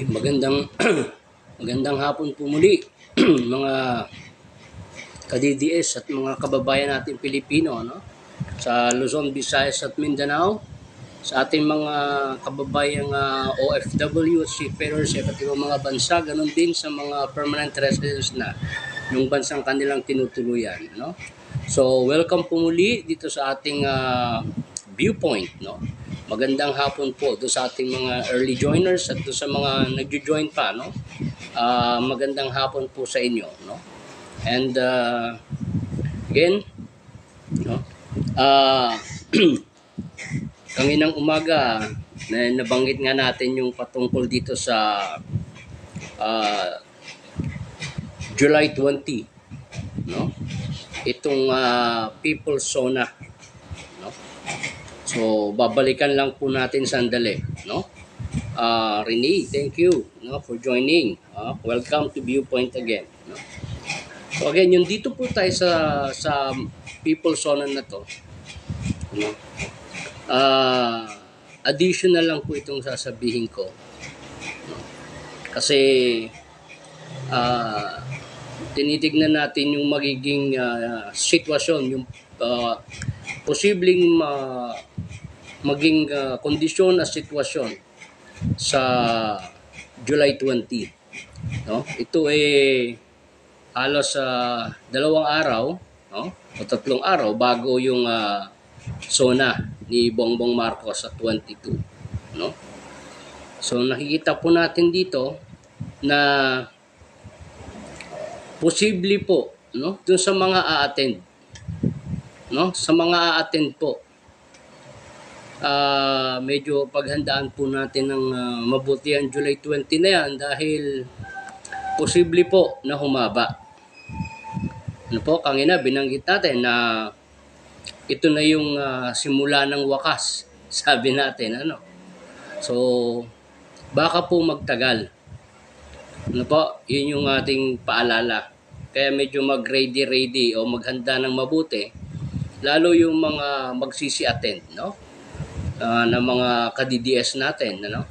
Magandang magandang hapon po muli mga ka-DDS at mga kababayan natin Pilipino, no? Sa Luzon, Visayas at Mindanao, sa ating mga kababayang OFW at seafarers sa iba't ibang mga bansa, ganun din sa mga permanent residents na yung bansang kanilang tinutuluyan, no? So, welcome po muli dito sa ating viewpoint, no? Magandang hapon po do sa ating mga early joiners at do sa mga nagjo-join pa, no? Magandang hapon po sa inyo, no? And again, no? Kanginang umaga na nabanggit nga natin yung patungkol dito sa July 20, no? Itong People's Zona, no? So, babalikan lang po natin sandali, no? Rene, thank you, no, for joining. Welcome to Viewpoint again, no? So again, yung dito po tayo sa People's Zone na to, no? Additional lang po itong sasabihin ko, no? Kasi tinitignan natin yung magiging sitwasyon, yung posibleng maging kondisyon at sitwasyon sa July 20, no? Ito halos 2 araw, no, o 3 araw bago yung zona ni Bongbong Marcos sa 22, no? So nakikita po natin dito na posible po, no, dun sa mga a-attend, no, sa mga a-attend po, medyo paghandaan po natin ng mabuti ang July 20 na yan dahil posible po na humaba. Ano po, kanina binanggit natin na ito na yung simula ng wakas, sabi natin, ano. So, baka po magtagal. Ano po, yun yung ating paalala. Kaya medyo mag-ready o maghanda ng mabuti, lalo yung mga magsisi-attend, no? Na mga ka-DDS natin, ano?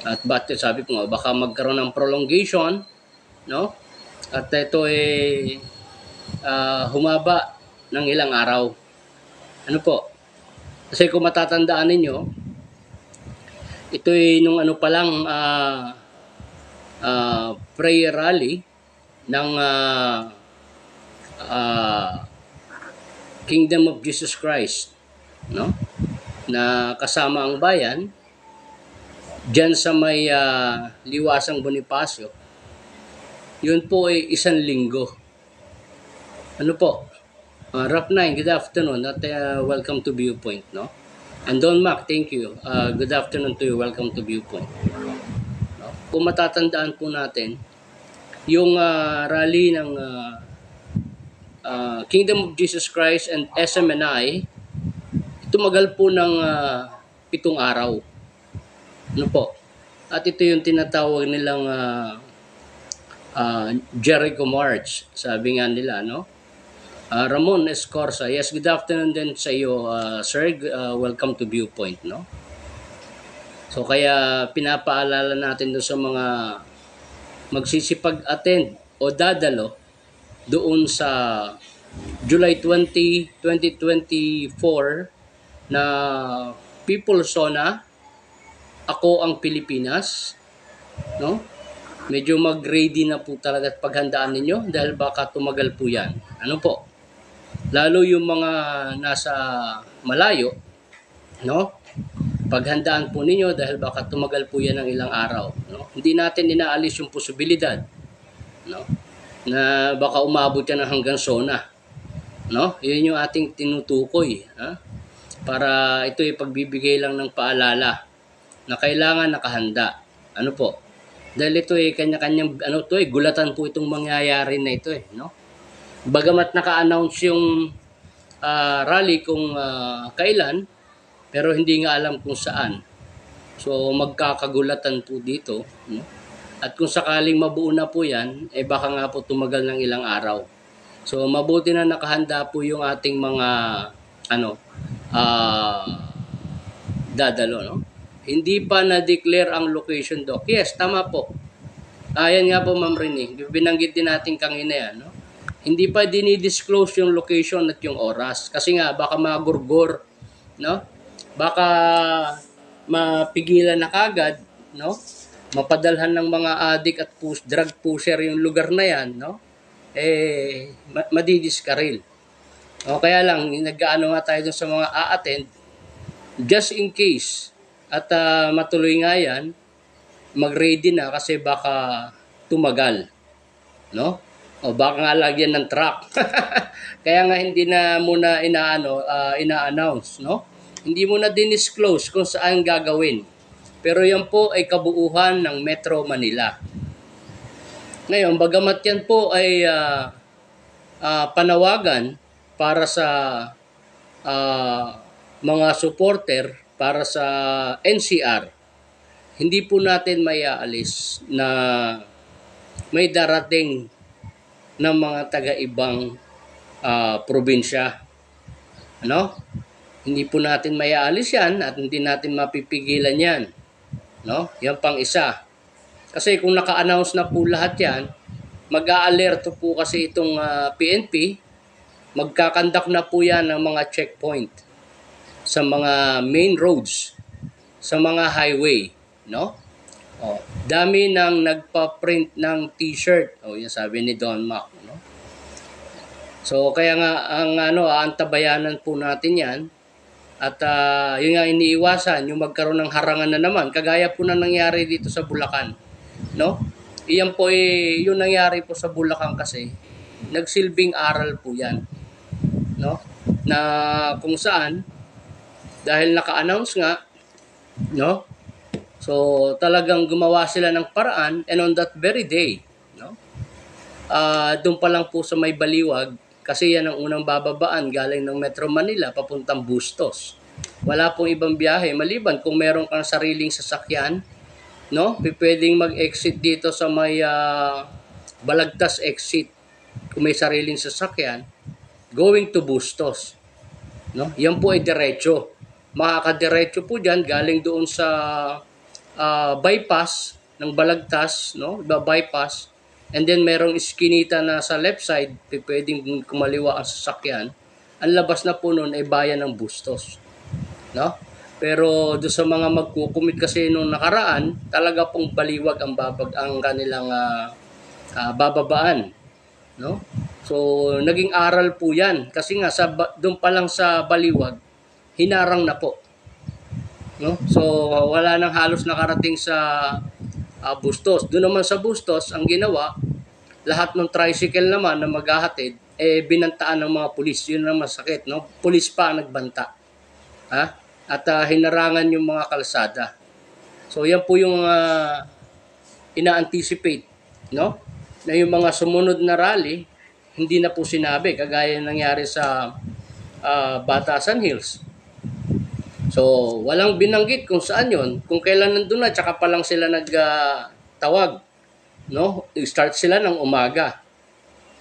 At bakit sabi ko nga, baka magkaroon ng prolongation, no? At ito humaba ng ilang araw. Ano po? Kasi kung matatandaan ninyo, ito nung ano pa lang prayer rally ng Kingdom of Jesus Christ, no? Na kasama ang bayan diyan sa may Liwasang Bonifacio. Yun po ay 1 linggo. Ano po? Rap 9, good afternoon at welcome to Viewpoint, no? And Don Mac, thank you. Good afternoon to you. Welcome to Viewpoint. No? Kung matatandaan po natin, yung rally ng Kingdom of Jesus Christ and SMNI, tumagal po ng 7 araw. Ano po? At ito yung tinatawag nilang Jericho March. Sabi nga nila, no? Ramon Escorza. Yes, good afternoon din sa iyo, sir. Welcome to Viewpoint, no? So kaya pinapaalala natin doon sa mga magsisipag-attend o dadalo doon sa July 20, 2024 na People's Zona, Ako ang Pilipinas, no? Medyo mag-ready na po talaga at paghandaan ninyo dahil baka tumagal po yan. Ano po? Lalo yung mga nasa malayo, no? Paghandaan po ninyo dahil baka tumagal po yan ng ilang araw, no? Hindi natin inaalis yung posibilidad, no? Na baka umabot yan hanggang zona, no? Yun yung ating tinutukoy, ha? Para ito ay pagbibigay lang ng paalala na kailangan nakahanda. Ano po? Dahil ito ay kanya-kanyang gulatan po itong mangyayari na ito, no? Bagamat naka-announce yung rally kung kailan, pero hindi nga alam kung saan. So magkakagulatan po dito, no? At kung sakaling mabuo na po yan, baka nga po tumagal ng ilang araw. So mabuti na nakahanda po yung ating mga dadalo, no? Hindi pa na-declare ang location, Doc. Yes, tama po. Ayan nga po, Ma'am Rene. Binanggit din natin kanina yan. No? Hindi pa dinidisclose yung location at yung oras. Kasi nga, baka magurgor. No? Baka mapigilan na kagad. No? Mapadalhan ng mga addict at drug pusher yung lugar na yan. No? Madidiskaril. O kaya lang, nag-ano nga tayo dun sa mga a-attend, just in case, at matuloy nga yan, mag-ready na kasi baka tumagal. No? O baka nga lagyan ng truck. Kaya nga hindi na muna ina-announce. No? Hindi muna din-disclose kung saan gagawin. Pero yan po ay kabuuhan ng Metro Manila. Ngayon, bagamat yan po ay panawagan para sa mga supporter, para sa NCR, hindi po natin maiaalis na may darating ng mga taga-ibang probinsya. Ano? Hindi po natin maiaalis yan at hindi natin mapipigilan yan. No? Yan pang isa. Kasi kung naka-announce na po lahat yan, mag-aalerto po kasi itong PNP, magkakandak na po yan ng mga checkpoint sa mga main roads, sa mga highway. No? Dami nang nagpa-print ng t-shirt. Yan sabi ni Don Mac, no? So kaya nga ang aantabayanan po natin 'yan. At yun nga iniiwasan yung magkaroon ng harangan na naman kagaya po na nangyari dito sa Bulacan, no? Iyan po yung nangyari po sa Bulacan kasi nagsilbing aral po 'yan, no? Na kung saan dahil naka-announce nga, no? So, talagang gumawa sila ng paraan and on that very day, no? Doon pa lang po sa may Baliwag, kasi yan ang unang bababaan galing ng Metro Manila papuntang Bustos. Wala pong ibang biyahe, maliban kung meron kang sariling sasakyan, no? Pwedeng mag-exit dito sa may Balagtas exit kung may sariling sasakyan, going to Bustos. No? Yan po ay diretso. Makakadiretso po dyan galing doon sa bypass ng Balagtas, no? Bypass, and then merong iskinita na sa left side, pwedeng kumaliwa ang sasakyan. Ang labas na po noon ay bayan ng Bustos, no? Pero do sa mga magkukumit kasi nung nakaraan, talaga pong Baliwag ang kanilang bababaan, no? So naging aral po 'yan kasi nga doon pa lang sa Baliwag, hinarang na po. No? So wala nang halos nakarating sa Bustos. Doon naman sa Bustos, ang ginawa, lahat ng tricycle naman na maghahatid, binantaan ng mga pulis. Yun ang masakit. No? Pulis pa ang nagbanta. Ha? At hinarangan yung mga kalsada. So yan po yung ina-anticipate. No? Na yung mga sumunod na rally, hindi na po sinabi. Kagaya nangyari sa Batasan Hills. So, walang binanggit kung saan yon, kung kailan nandun na, tsaka pa lang sila nagtawag, no? Start sila ng umaga.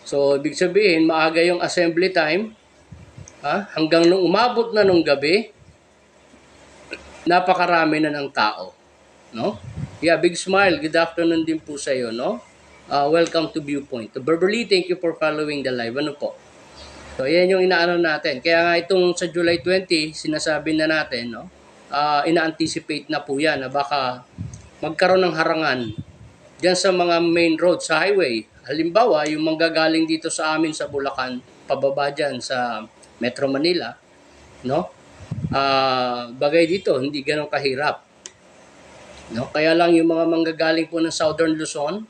So, ibig sabihin, maaga yung assembly time, hanggang nung umabot na nung gabi, napakarami na ng tao, no? Yeah, big smile. Good afternoon din po sa iyo, no? Welcome to Viewpoint. To Beverly, thank you for following the live. Ano po? So, yan yung inaano natin. Kaya nga itong sa July 20, sinasabi na natin, no? Ina-anticipate na po yan na baka magkaroon ng harangan dyan sa mga main road, sa highway. Halimbawa, yung manggagaling dito sa amin sa Bulacan, pababa dyan sa Metro Manila, no? Bagay dito, hindi ganun kahirap. No? Kaya lang yung mga manggagaling po ng Southern Luzon,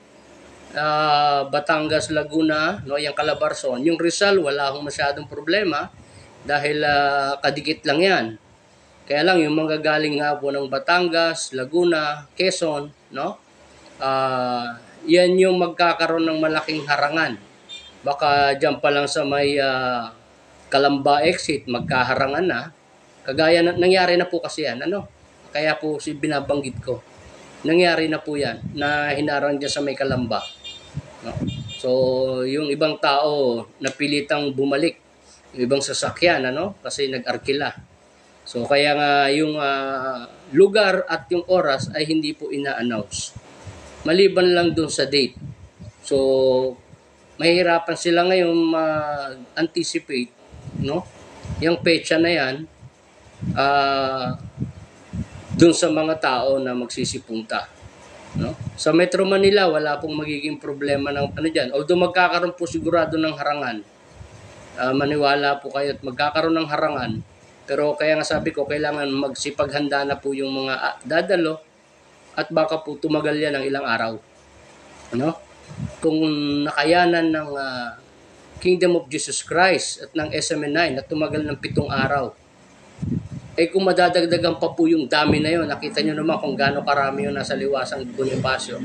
Batangas, Laguna, no, yung Calabarzon, yung Rizal wala akong masyadong problema dahil kadikit lang yan. Kaya lang yung manggagaling nga po ng Batangas, Laguna, Quezon, no, yan yung magkakaroon ng malaking harangan. Baka dyan pa lang sa may Calamba exit magkaharangan na. Kagaya nangyari na po kasi yan, ano, kaya po binabanggit ko, nangyari na po yan na hinarang dyan sa may Calamba. No? So, yung ibang tao napilitang bumalik, yung ibang sasakyan, ano, kasi nag-arkila. So kaya nga yung lugar at yung oras ay hindi po ina-announce. Maliban lang dun sa date. So mahihirapan sila ngayon anticipate, no? Yung petsa na yan dun sa mga tao na magsisipunta, no? Sa Metro Manila wala pong magiging problema ng ano diyan. Although magkakaroon po sigurado ng harangan. Maniwala po kayo at magkakaroon ng harangan. Pero kaya nga sabi ko, kailangan magsipaghanda na po yung mga dadalo at baka po tumagal yan ng ilang araw. Ano? Kung nakayanan ng Kingdom of Jesus Christ at ng SMN9 at tumagal ng 7 araw, eh kung madadagdagan pa po yung dami na yun, nakita nyo naman kung gaano karami yung nasa liwasang Bonifacio.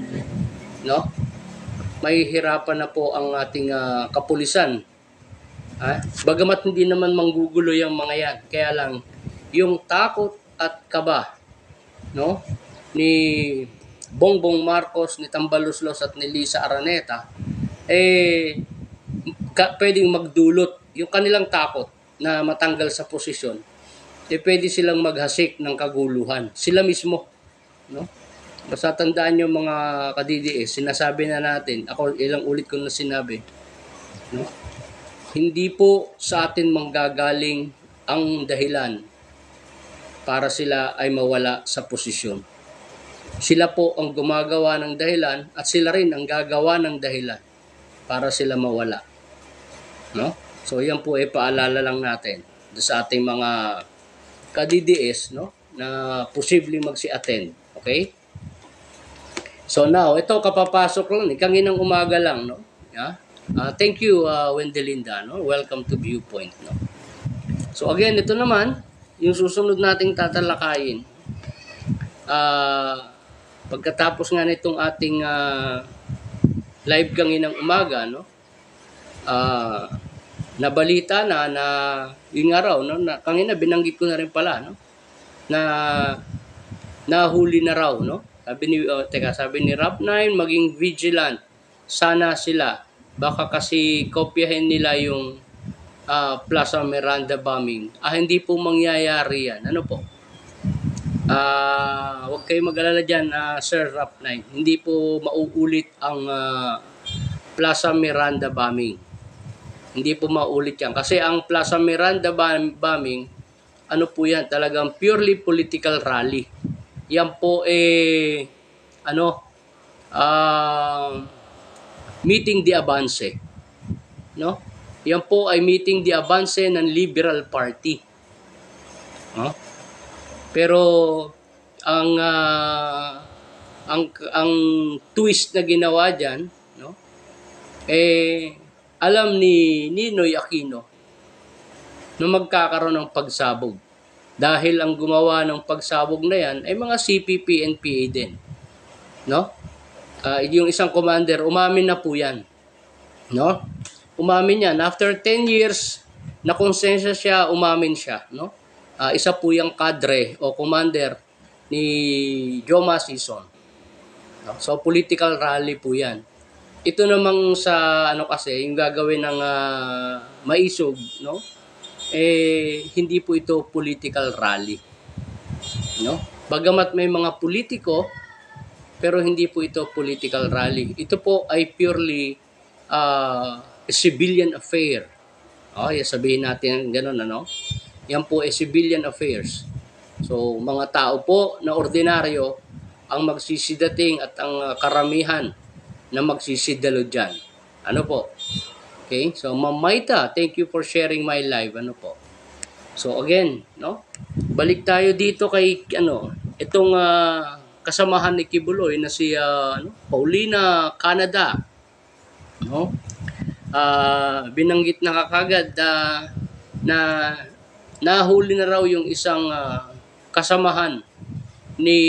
No? Mahihirapan na po ang ating kapulisan. Bagamat hindi naman manggugulo yung mga yan, kaya lang yung takot at kaba, no, ni Bongbong Marcos, ni Tambaluslos at ni Lisa Araneta, pwedeng magdulot yung kanilang takot na matanggal sa posisyon, pwede silang maghasik ng kaguluhan sila mismo, no? Basta tandaan nyo mga ka-DDS, sinasabi na natin, ako ilang ulit ko na sinabi, no? Hindi po sa atin manggagaling ang dahilan para sila ay mawala sa posisyon. Sila po ang gumagawa ng dahilan at sila rin ang gagawa ng dahilan para sila mawala. No? So yan po ay paalala lang natin sa ating mga ka-DDS, no, na posibleng magsi-attend. Okay? So now, ito kapapasok lang, kanginang umaga lang, no? Yeah? Thank you, Wendelinda. No? Welcome to Viewpoint. No? So again, ito naman, yung susunod nating tatalakayin. Pagkatapos nga nitong ating live kanginang umaga, no? Nabalita na yung araw, no? Kanina binanggit ko na rin pala, no? Na nahuli na raw, no? Sabi ni Rap9, maging vigilant. Sana sila. Baka kasi kopyahin nila yung Plaza Miranda bombing. Hindi po mangyayari yan. Ano po? Huwag kayong mag-alala dyan, Sir Rap9. Hindi po mauulit ang Plaza Miranda bombing. Hindi po mauulit yan. Kasi ang Plaza Miranda bombing, ano po yan? Talagang purely political rally. Yan po meeting the Avance. No? Yan po ay meeting the Avance ng Liberal Party. No? Pero ang twist na ginawa diyan, no? Alam ni Ninoy Aquino na magkakaroon ng pagsabog. Dahil ang gumawa ng pagsabog na yan ay mga CPP and PA din. No? Yung isang commander, umamin na po yan. No? Umamin yan. After 10 years, na konsensya siya, umamin siya. No? Isa po yung kadre o commander ni Joma Sison. No? So, political rally po yan. Ito namang sa, kasi, yung gagawin ng maisog, no? Hindi po ito political rally. No? Bagamat may mga politiko, pero hindi po ito political rally. Ito po ay purely a civilian affair. Sabihin natin gano'n, ano? Yan po ay civilian affairs. So, mga tao po na ordinaryo ang magsisidating at ang karamihan na magsisidalo dyan. Ano po? Okay? So, Ma'am Maita, thank you for sharing my live. Ano po? So, again, no? Balik tayo dito kay, itong kasamahan ni Kibuloy na si Paulina Canada, no? Binanggit na kakagad na nahuli na raw yung isang kasamahan ni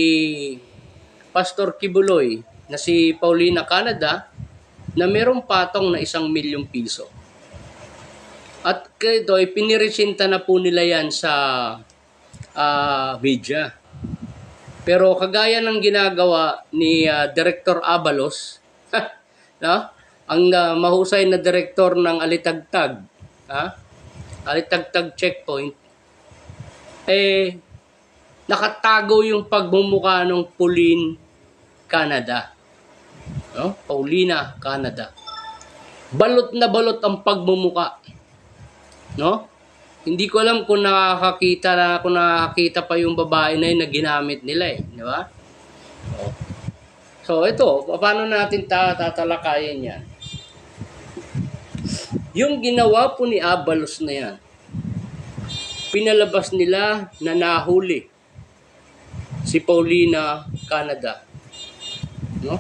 Pastor Kibuloy na si Paulina Canada na merong patong na 1 milyong piso. At ito ay piniresinta na po nila yan sa media. Pero kagaya ng ginagawa ni Director Abalos, no? Ang mahusay na direktor ng Alitagtag, Alitagtag Checkpoint, eh, nakatago yung pagmumukha ng Pauline Canada. No? Paulina Canada. Balot na balot ang pagmumukha. No? Hindi ko alam kung nakakita pa yung babae na yun na ginamit nila eh. Di ba? So ito, paano natin tatalakayin yan? Yung ginawa po ni Abalos na yan, pinalabas nila na nahuli si Paulina Canada. No?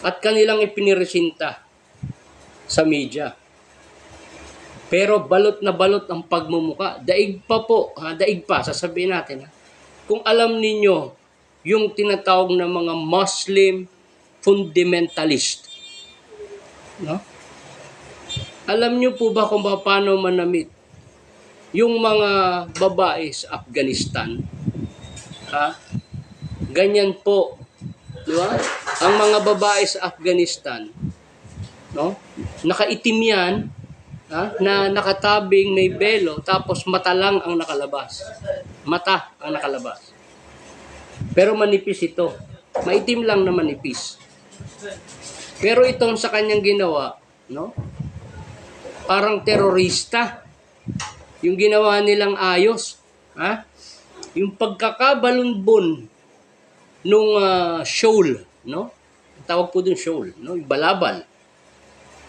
At kanilang ipiniresinta sa media. Pero balot na balot ang pagmumuka. Daig pa po, daig pa, sasabihin natin. Kung alam ninyo, yung tinatawag na mga Muslim fundamentalist. No? Alam nyo po ba kung paano manamit yung mga babae sa Afghanistan? Ganyan po. Di ba? Ang mga babae sa Afghanistan, no? Nakaitim yan, na nakatabing may belo, tapos mata lang ang nakalabas. Mata ang nakalabas. Pero manipis ito. Maitim lang na manipis. Pero itong sa kanyang ginawa, no? Parang terorista. Yung ginawa nilang ayos. Yung pagkakabalunbon nung shoal, no? Tawag po dun shoal, no? Yung balabal.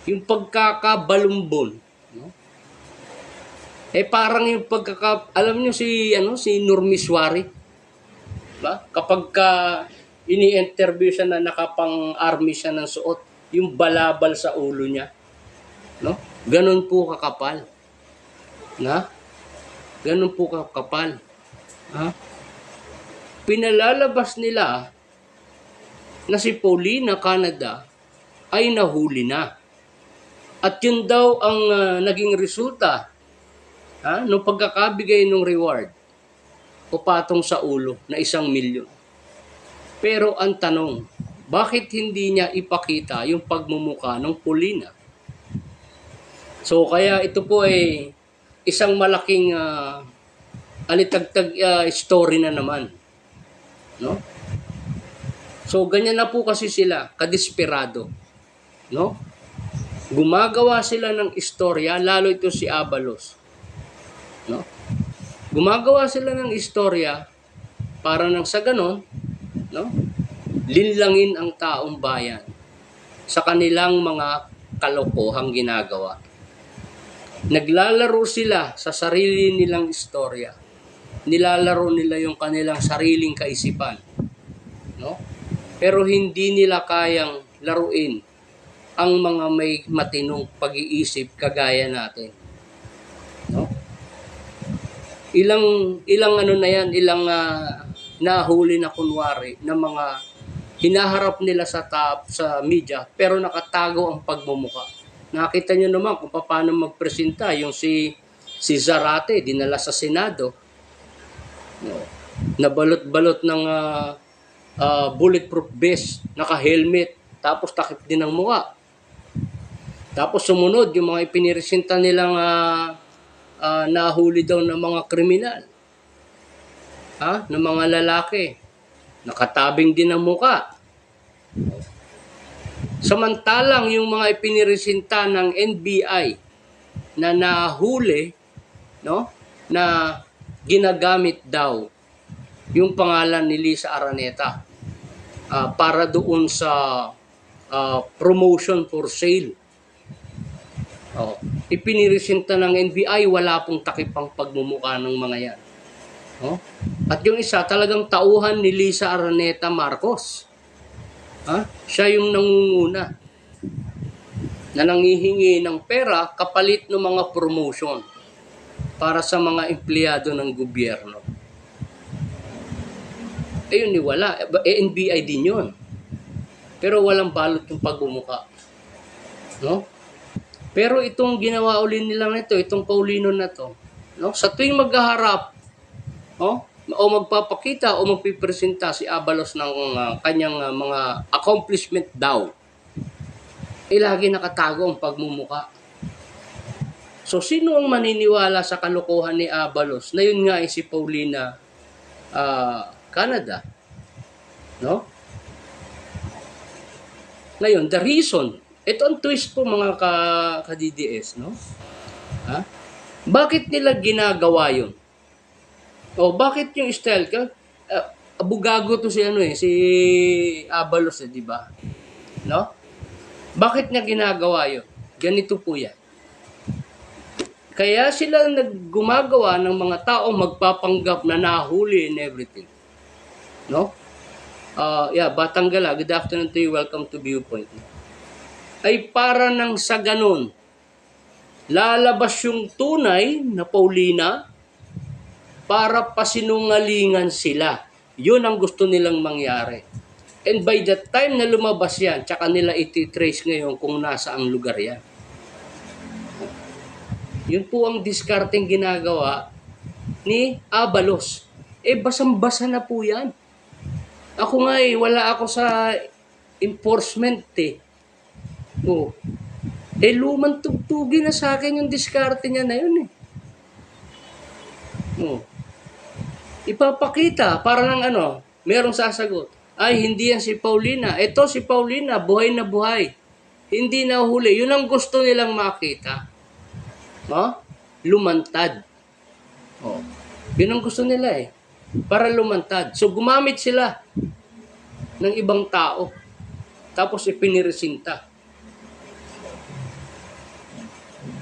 Yung pagkakabalumbon, no? Parang yung alam niyo si Nurmiswari, ba? Kapag ini-interview siya na nakapang-army siya ng suot, yung balabal sa ulo niya, no? Ganun po kakapal. Ganun po kakapal. Pinalalabas nila na si Paulina Canada ay nahuli na. At yun daw ang naging resulta nung pagkakabigay ng reward o patong sa ulo na 1 milyon. Pero ang tanong, bakit hindi niya ipakita yung pagmumuka ng Paulina? So kaya ito po ay isang malaking alitagtag story na naman. No? So ganyan na po kasi sila, kadesperado. No? Gumagawa sila ng istorya, lalo ito si Abalos. No? Gumagawa sila ng istorya para nang sa ganon, no? Linlangin ang taong bayan sa kanilang mga kalokohang ginagawa. Naglalaro sila sa sarili nilang istorya. Nilalaro nila yung kanilang sariling kaisipan. No? Pero hindi nila kayang laruin ang mga may matinong pag-iisip kagaya natin. No? Ilang ano na yan, ilang nahuli na kunwari na mga hinaharap nila sa media pero nakatago ang pagmumuka. Nakita nyo naman kung paano magpresenta yung si Zarate, dinala sa Senado. No? Nabalot-balot ng bulletproof vest, naka-helmet, tapos takip din ang mukha. Tapos sumunod yung mga ipiniresenta nilang nahuli daw ng mga kriminal. Ng mga lalaki. Nakatabing din ang mukha. Samantalang yung mga ipiniresenta ng NBI na nahuli, no, na ginagamit daw yung pangalan ni Lisa Araneta para doon sa promotion for sale. Ipiniresenta ng NBI, wala pong takipang pagmumukha ng mga yan. At yung isa talagang tauhan ni Lisa Araneta Marcos. Siya yung nangunguna na nangihingi ng pera kapalit ng mga promotion para sa mga empleyado ng gobyerno. Ayun, wala. NBI din yun. Pero walang balot yung pagmumuka. No? Pero itong ginawa uli nila nito, itong Paulino na to, no? Sa tuwing maghaharap, o magpapakita o magpipresenta si Abalos ng kanyang mga accomplishment daw, lagi nakatago ang pagmumuka. So, sino ang maniniwala sa kalokohan ni Abalos na yun nga ay si Paulina Canada? No? Ngayon, the reason, ito ang twist po mga ka-DDS, no? Ha? Bakit nila ginagawa yun? O bakit yung style ka? Abugago to si si Abalos di ba? No? Bakit niya ginagawa yun? Ganito po yan. Kaya sila gumagawa ng mga tao magpapanggap na nahuli and everything. No? Batang Gala, good afternoon to you, welcome to Viewpoint. Ay para nang sa ganun, lalabas yung tunay na Paulina para pasinungalingan sila. Yun ang gusto nilang mangyari. And by the time na lumabas yan, tsaka nila iti-trace ngayon kung nasa ang lugar yan. Yun po ang discarding ginagawa ni Abalos. Basang-basa na po yan. Ako nga wala ako sa enforcement lumang tugtugin na sa akin yung diskarte niya na yun Ipapakita para lang merong sasagot. Ay, hindi yan si Paulina. Ito si Paulina, buhay na buhay. Hindi na huli. Yun ang gusto nilang makita. Lumantad. Yun ang gusto nila para lumantad. So, gumamit sila ng ibang tao. Tapos ipiniresinta.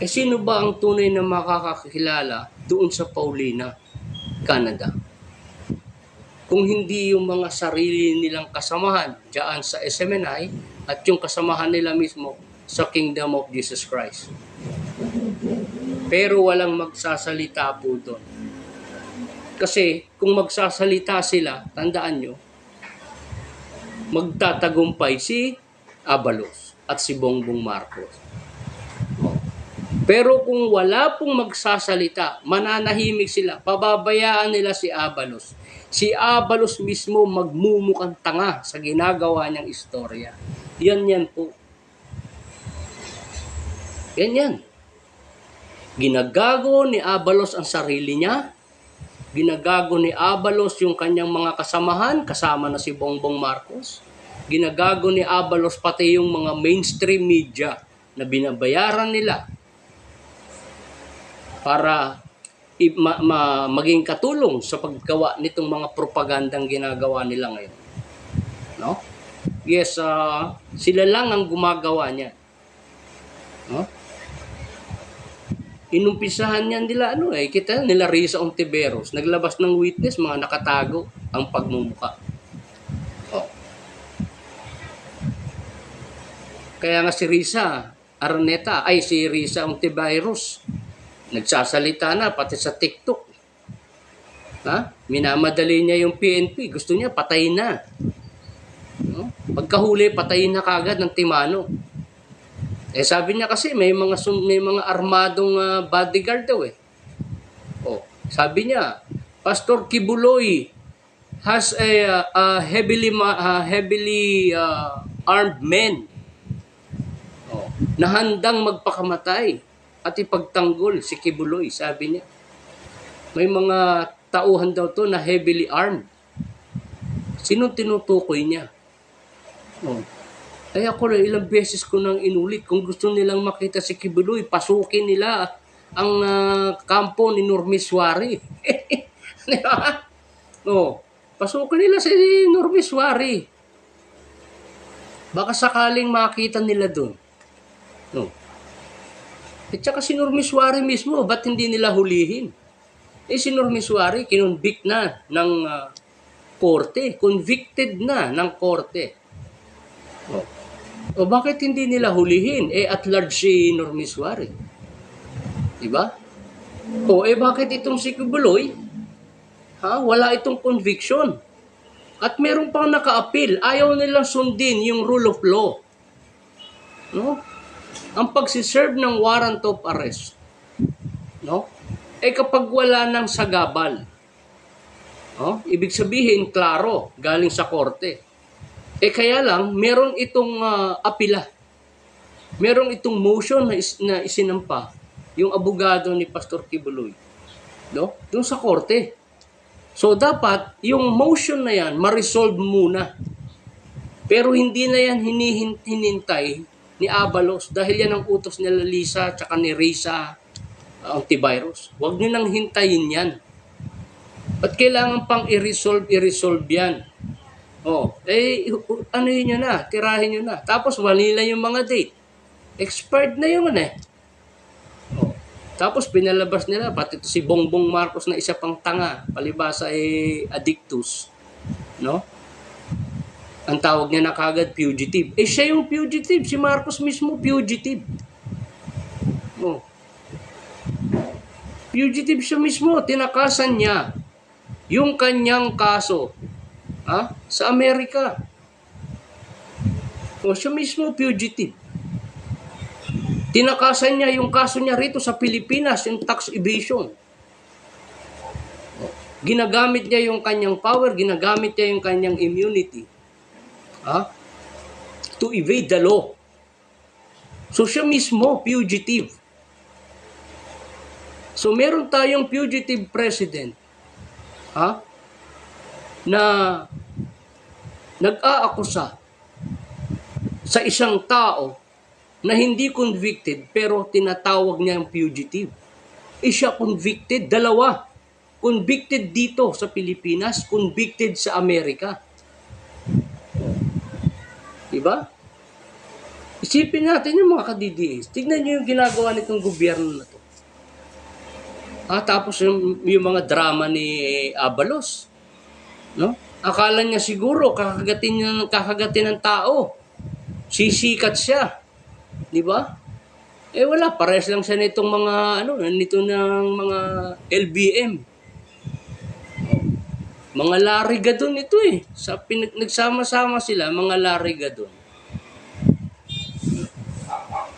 Sino ba ang tunay na makakakilala doon sa Paulina, Canada? Kung hindi yung mga sarili nilang kasamahan diyan sa SMNI at yung kasamahan nila mismo sa Kingdom of Jesus Christ. Pero walang magsasalita po doon. Kasi kung magsasalita sila, tandaan nyo, magtatagumpay si Abalos at si Bongbong Marcos. Pero kung wala pong magsasalita, mananahimik sila, pababayaan nila si Abalos. Si Abalos mismo magmumukhang tanga sa ginagawa niyang istorya. Yan po. Yan. Ginagago ni Abalos ang sarili niya. Ginagago ni Abalos yung kanyang mga kasamahan, kasama na si Bongbong Marcos. Ginagago ni Abalos pati yung mga mainstream media na binabayaran nila para maging katulong sa paggawa nitong mga propagandang ginagawa nila ngayon. No? Yes, sila lang ang gumagawa niya. No? Inumpisahan niyan nila kita nila Risa Ontiveros, naglabas ng witness, mga nakatago ang pagmumuka. Kaya nga si Risa Araneta, si Risa Ontiveros, nagsasalita na pati sa TikTok. Minamadali niya yung PNP, gusto niya patayin na. No? Pagkahuli, patayin na kagad ng timano. Sabi niya kasi may mga armadong bodyguard daw sabi niya, Pastor Kibuloy has a heavily armed men na handang magpakamatay at ipagtanggol si Kibuloy, sabi niya. May mga tauhan daw to na heavily armed. Sinong tinutukoy niya? Kaya ako ilang beses ko nang inulit, kung gusto nilang makita si Kibuloy, pasukin nila ang kampo ni Normiswari. Di ba? Pasukin nila si Normiswari. Baka sakaling makita nila doon. At saka si Normiswari mismo, ba't hindi nila hulihin? Si Normiswari, kinonvict na ng korte. Convicted na ng korte. Bakit hindi nila hulihin? At large si Normiswari. Diba? Bakit itong si Kibuloy? Wala itong conviction. At meron pang naka-appeal. Ayaw nilang sundin yung rule of law. No? Ang pagsiserve ng warrant of arrest. No? Kapag wala ng sagabal. Ibig sabihin, klaro, galing sa korte. Kaya lang, meron itong apila. Meron itong motion na isinampa yung abogado ni Pastor Kibuloy, no? Doon sa korte. So dapat yung motion na yan ma-resolve muna. Pero hindi na yan hinintay ni Abalos dahil yan ang utos nila Lisa at ni Risa Antivirus. Huwag nyo nang hintayin yan. At kailangan pang i-resolve yan. Ano yun nyo na, tirahin nyo na. Tapos walila yung mga date. Expired na yun eh. Tapos pinalabas nila, pati ito si Bongbong Marcos na isa pang tanga, palibasa addictus. No? Ang tawag niya na kagad, fugitive. Siya yung fugitive. Si Marcos mismo, fugitive. Fugitive siya mismo. Tinakasan niya yung kanyang kaso sa Amerika. Siya mismo, fugitive. Tinakasan niya yung kaso niya rito sa Pilipinas, yung tax evasion. Ginagamit niya yung kanyang power, ginagamit niya yung kanyang immunity. To evade the law. So siya mismo, fugitive. So meron tayong fugitive president na nag-aakusa sa isang tao na hindi convicted pero tinatawag niya ang fugitive. Siya convicted, dalawa. Convicted dito sa Pilipinas, convicted sa Amerika. Diba? Isipin natin yung mga ka-DDS. Tignan nyo yung ginagawa nitong gobyerno na to. Tapos yung mga drama ni Abalos. No? Akala niya siguro kakagatin ng tao. Sisikat siya. Di ba? Wala, pares lang siya nitong mga nito ng mga LBM. Mga larigadon ito nagsama-sama sila, mga larigadon.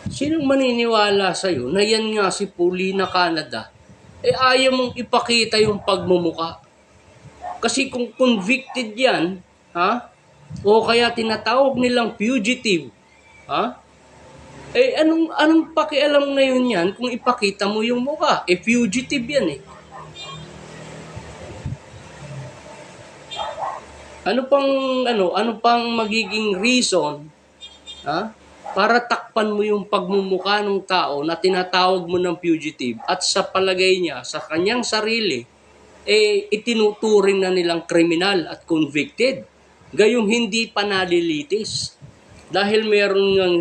Sinong maniniwala sa'yo na yan nga si Paulina Canada? Ayaw mong ipakita yung pagmumuka. Kasi kung convicted yan, o kaya tinatawag nilang fugitive, anong pakialam ngayon yan kung ipakita mo yung mukha? Fugitive yan Ano pang magiging reason para takpan mo yung pagmumukha ng tao na tinatawag mo ng fugitive at sa palagay niya, sa kanyang sarili, itinuturing na nilang kriminal at convicted. Gayong hindi pa nalilitis. Dahil meron ng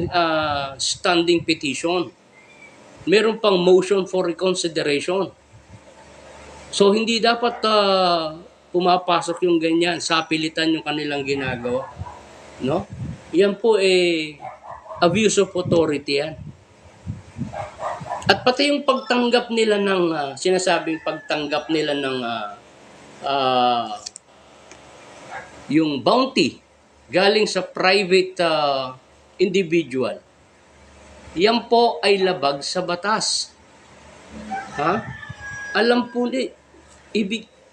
standing petition. Meron pang motion for reconsideration. So hindi dapat pumapasok yung ganyan, sapilitan yung kanilang ginagawa. No? Yan po abuse of authority yan. At pati yung pagtanggap nila ng, sinasabing pagtanggap nila ng yung bounty galing sa private individual. Yan po ay labag sa batas. Alam po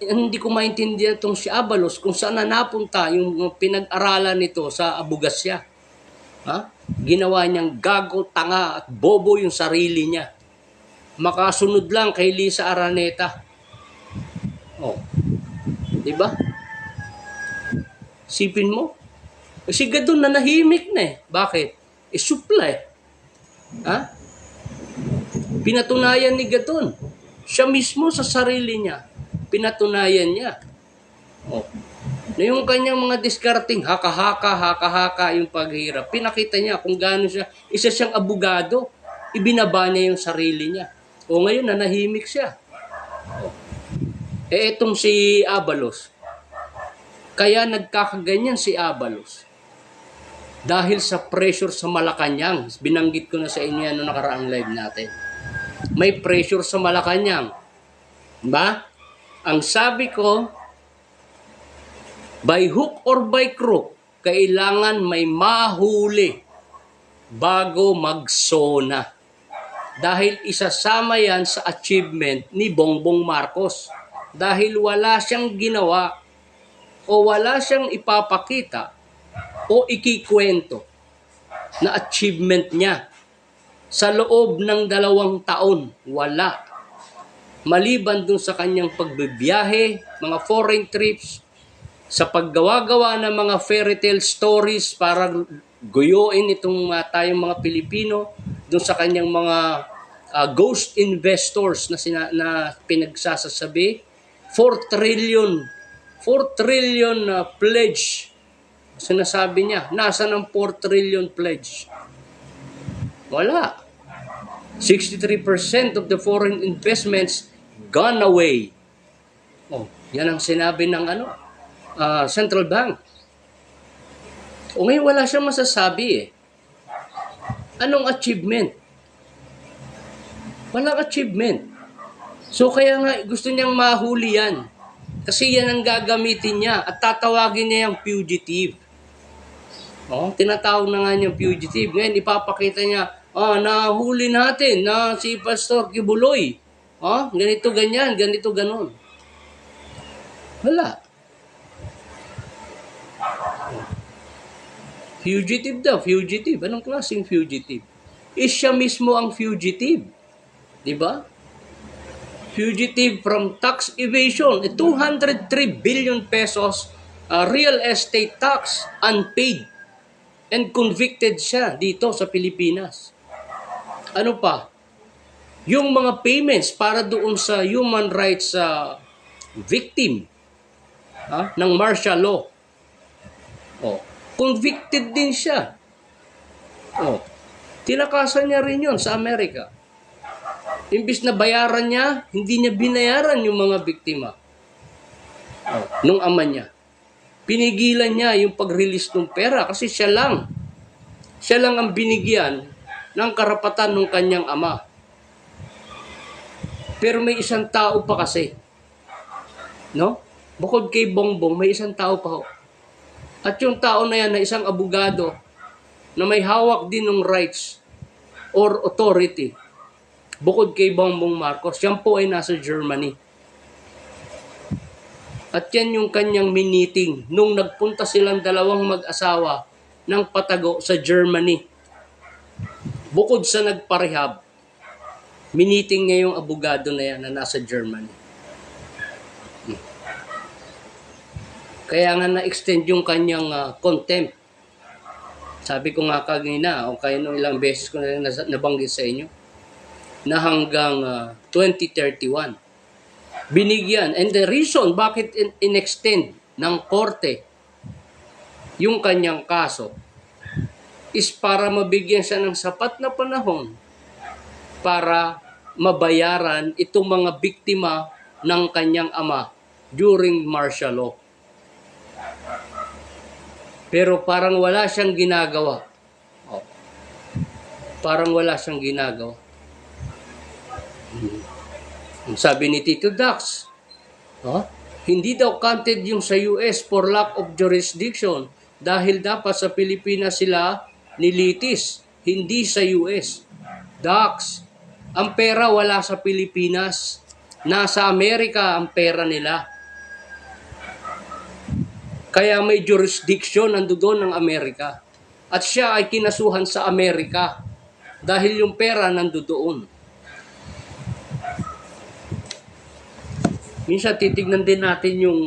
hindi ko maintindihan itong si Abalos kung saan na napunta yung pinag-aralan nito sa Abugasya. Ginawa niyang gago, tanga at bobo yung sarili niya. Makasunod lang kay Lisa Araneta. Diba? Sipin mo. Si Gadon nanahimik na Bakit? Supla Pinatunayan ni Gadon. Siya mismo sa sarili niya. Pinatunayan niya. Na yung kanyang mga discarding, haka-haka yung paghirap. Pinakita niya kung gaano siya. Isa siyang abogado. Ibinaba niya yung sarili niya. Ngayon, nanahimik siya. Etong si Abalos. Kaya nagkakaganyan si Abalos. Dahil sa pressure sa Malacanang. Binanggit ko na sa inyo yan noong nakaraang live natin. May pressure sa Malacanang. Diba? Ang sabi ko, by hook or by crook, kailangan may mahuli bago magsona. Dahil isasama yan sa achievement ni Bongbong Marcos. Dahil wala siyang ginawa o wala siyang ipapakita o ikikwento na achievement niya Sa loob ng 2 taon, wala. Maliban dun sa kanyang pagbibiyahe, mga foreign trips, sa paggawa-gawa ng mga fairy tale stories para guyuin itong tayong mga Pilipino, dun sa kanyang mga ghost investors na pinagsasasabi, 4 trillion pledge. Sinasabi niya, nasa ng 4 trillion pledge? Wala. 63% of the foreign investments gone away. Oh, yan ang sinabi ng central bank. O ngayon wala siyang masasabi eh. Anong achievement? Walang achievement. So kaya nga gusto niyang mahuli yan. Kasi yan ang gagamitin niya at tatawagin niya yung fugitive. Oh, tinatawag na nga niyang fugitive. Ngayon ipapakita niya, nahuli natin na si Pastor Kibuloy. Ganito ganyan, ganito ganon. Wala. Fugitive daw, fugitive. Anong klaseng fugitive? Siya mismo ang fugitive. Diba? Fugitive from tax evasion. 203 billion pesos real estate tax unpaid. And convicted siya dito sa Pilipinas. Ano pa? Yung mga payments para doon sa human rights victim ng martial law. Convicted din siya. Tinakasan niya rin yun sa Amerika. Imbis na bayaran niya, hindi niya binayaran yung mga biktima. Nung ama niya. Pinigilan niya yung pag-release ng pera kasi siya lang ang binigyan ng karapatan ng kanyang ama. Pero may isang tao pa kasi. No? Bukod kay Bongbong, may isang tao pa ho. At yung tao na yan na isang abogado na may hawak din ng rights or authority. Bukod kay Bongbong Marcos, yan po ay nasa Germany. At yan yung kanyang miniting nung nagpunta silang dalawang mag-asawa ng patago sa Germany. Bukod sa nagparehab, miniting niya yung abogado na yan na nasa Germany. Kaya nga na-extend yung kanyang contempt. Sabi ko nga kanina, o kaya nung ilang beses ko na nabanggit sa inyo, na hanggang 2031. Binigyan. And the reason bakit in-extend ng korte yung kanyang kaso is para mabigyan siya ng sapat na panahon para mabayaran itong mga biktima ng kanyang ama during martial law. Pero parang wala siyang ginagawa. Parang wala siyang ginagawa. Sabi ni Tito Dax, hindi daw counted yung sa US for lack of jurisdiction dahil dapat sa Pilipinas sila nilitis, hindi sa US. Dax, ang pera wala sa Pilipinas. Nasa Amerika ang pera nila. Kaya may jurisdiction nandoon ng Amerika. At siya ay kinasuhan sa Amerika dahil yung pera nandoon. Minsan titignan din natin yung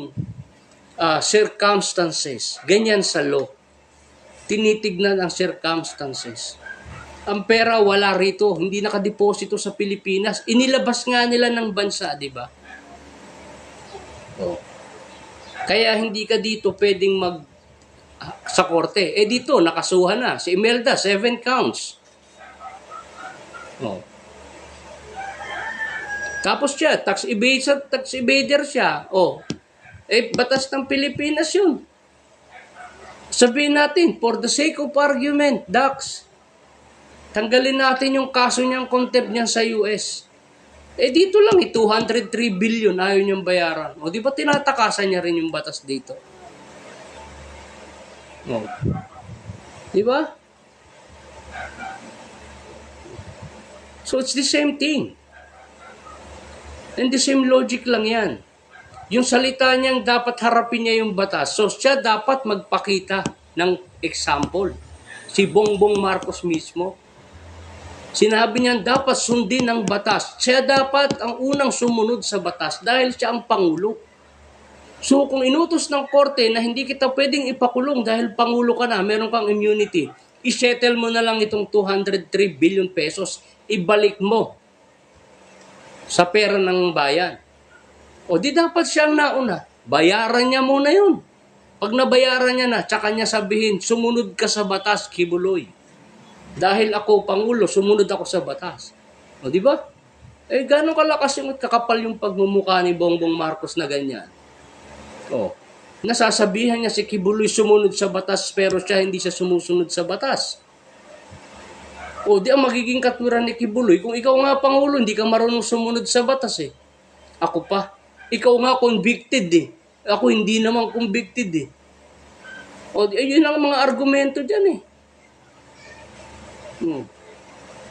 circumstances. Ganyan sa law. Tinitignan ang circumstances. Ang pera wala rito, hindi nakadeposito sa Pilipinas. Inilabas nga nila ng bansa, di ba? Kaya hindi ka dito pwedeng sa korte. Dito, nakasuhan na. Si Imelda, 7 counts. Tapos siya, tax evader siya. Batas ng Pilipinas yun. Sabihin natin, for the sake of argument, Dax, tanggalin natin yung kaso niyang contempt niya sa US. Dito lang, 203 billion ayaw niyang bayaran. Di ba tinatakasan niya rin yung batas dito? Di ba? So it's the same thing. And the same logic lang yan. Yung salita niyang dapat harapin niya yung batas. So siya dapat magpakita ng example. Si Bongbong Marcos mismo. Sinabi niya dapat sundin ang batas. Siya dapat ang unang sumunod sa batas dahil siya ang Pangulo. So kung inutos ng korte na hindi kita pwedeng ipakulong dahil Pangulo ka na, meron kang immunity, i-settle mo na lang itong 203 billion pesos, ibalik mo sa pera ng bayan. O di dapat siyang nauna. Bayaran niya muna yun. Pag nabayaran niya na, tsaka niya sabihin, sumunod ka sa batas, Kibuloy. Dahil ako Pangulo, sumunod ako sa batas. O di ba? Eh, gano'ng kalakas yung kakapal yung pagmumukha ni Bongbong Marcos na ganyan. O, nasasabihan niya si Kibuloy sumunod sa batas pero siya hindi siya sumusunod sa batas. O, di ang magiging katwiran ni Kibuloy, kung ikaw nga Pangulo, hindi ka marunong sumunod sa batas eh. Ako pa. Ikaw nga convicted eh. Ako hindi naman convicted eh. O, yun ang mga argumento dyan eh.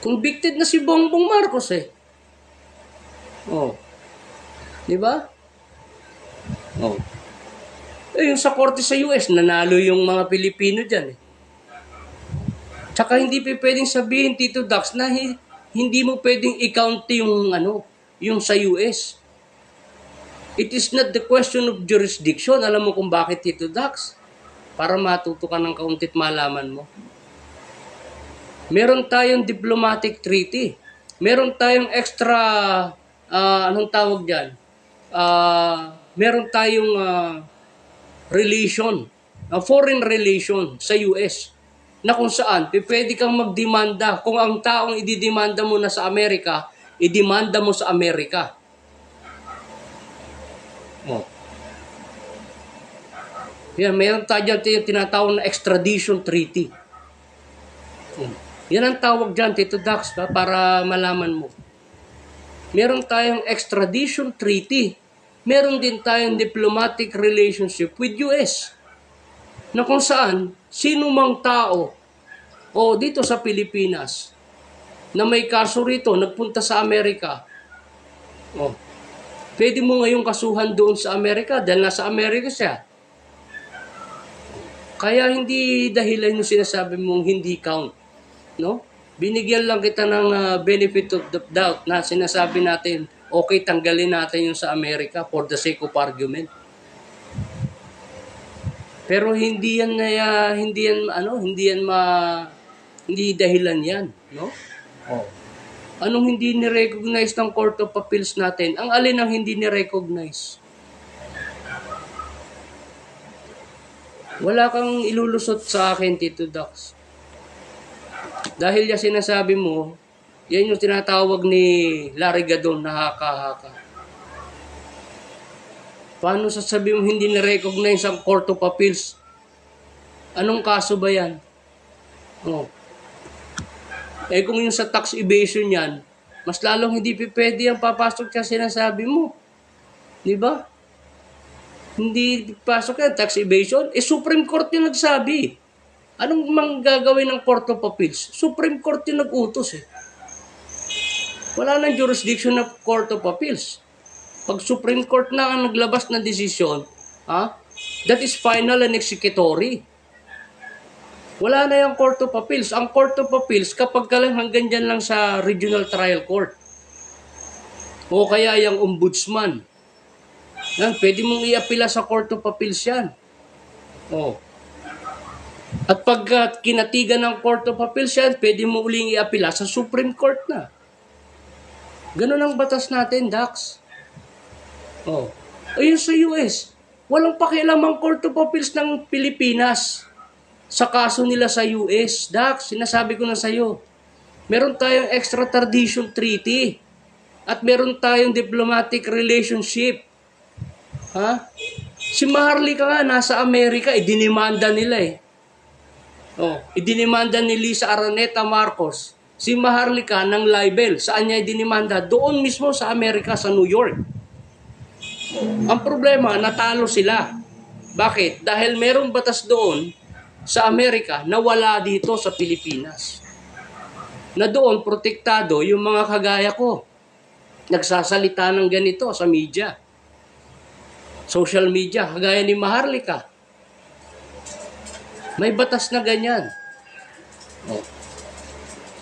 Convicted na si Bongbong Marcos eh. Oh. Di ba? Oh. Eh, yung sa korte sa US, nanalo yung mga Pilipino dyan eh. Tsaka hindi pa pwedeng sabihin, Tito Dax, na hindi mo pwedeng i-count yung sa US. It is not the question of jurisdiction. Alam mo kung bakit, Tito Dax? Para matuto ka ng kauntit malaman mo. Meron tayong diplomatic treaty. Meron tayong extra, anong tawag dyan? Meron tayong relation, foreign relation sa US, na kung saan, pwede kang magdemanda. Kung ang taong ididemanda mo na sa Amerika, idemanda mo sa Amerika. Oh. Yan, meron tayo dyan tinatawag na extradition treaty. Yan ang tawag dyan, Tito Dax, para malaman mo. Meron tayong extradition treaty. Meron din tayong diplomatic relationship with US. Na kung saan, sino mang tao o dito sa Pilipinas na may kaso rito, nagpunta sa Amerika, pwede mo ngayong kasuhan doon sa Amerika dahil nasa Amerika siya. Kaya hindi dahilan yung sinasabi mong hindi count. No? Binigyan lang kita ng benefit of the doubt na sinasabi natin, okay, tanggalin natin yung sa Amerika for the sake of argument. Pero hindi dahilan yan, no? Oh. Anong hindi ni-recognize ng Court of Appeals natin? Ang alin ang hindi ni-recognize? Wala kang ilulusot sa akin, Tito Dax. Dahil yung sinasabi mo, yan yung tinatawag ni Larry Gadon na haka-haka. Paano sasabihin mo hindi na-recognize ang Court of Appeals? Anong kaso ba yan? Oh. Eh kung yung sa tax evasion yan, mas lalong hindi pwede ang papasok sa sinasabi mo. Di ba? Hindi pasok yan, tax evasion. Eh Supreme Court yung nagsabi. Anong gagawin ng Court of Appeals? Supreme Court yung nag-utos eh. Wala nang jurisdiction ng Court of Appeals. Pag Supreme Court na ang naglabas ng desisyon, that is final and executory. Wala na yung Court of Appeals. Ang Court of Appeals, kapag ka lang hanggang dyan lang sa Regional Trial Court, o kaya yung Ombudsman, yan, pwede mong i-apila sa Court of Appeals yan. Oh. At pag kinatigan ng Court of Appeals yan, pwede mo uling i-apila sa Supreme Court na. Ganun ang batas natin, Dax. Oh. Ayun sa US, walang pakialam ang Court of Appeals ng Pilipinas sa kaso nila sa US. Dax, sinasabi ko na sa'yo. Meron tayong extradition treaty at meron tayong diplomatic relationship. Ha? Si Maharlika nga, nasa Amerika, idinimanda nila eh. Oh, idinimanda ni Lisa Araneta Marcos si Maharlika ng libel. Saan niya idinimanda? Doon mismo sa Amerika, sa New York. Ang problema, natalo sila. Bakit? Dahil merong batas doon sa Amerika na wala dito sa Pilipinas. Na doon, protektado yung mga kagaya ko. Nagsasalita ng ganito sa media. Social media, kagaya ni Maharlika. May batas na ganyan. Oh.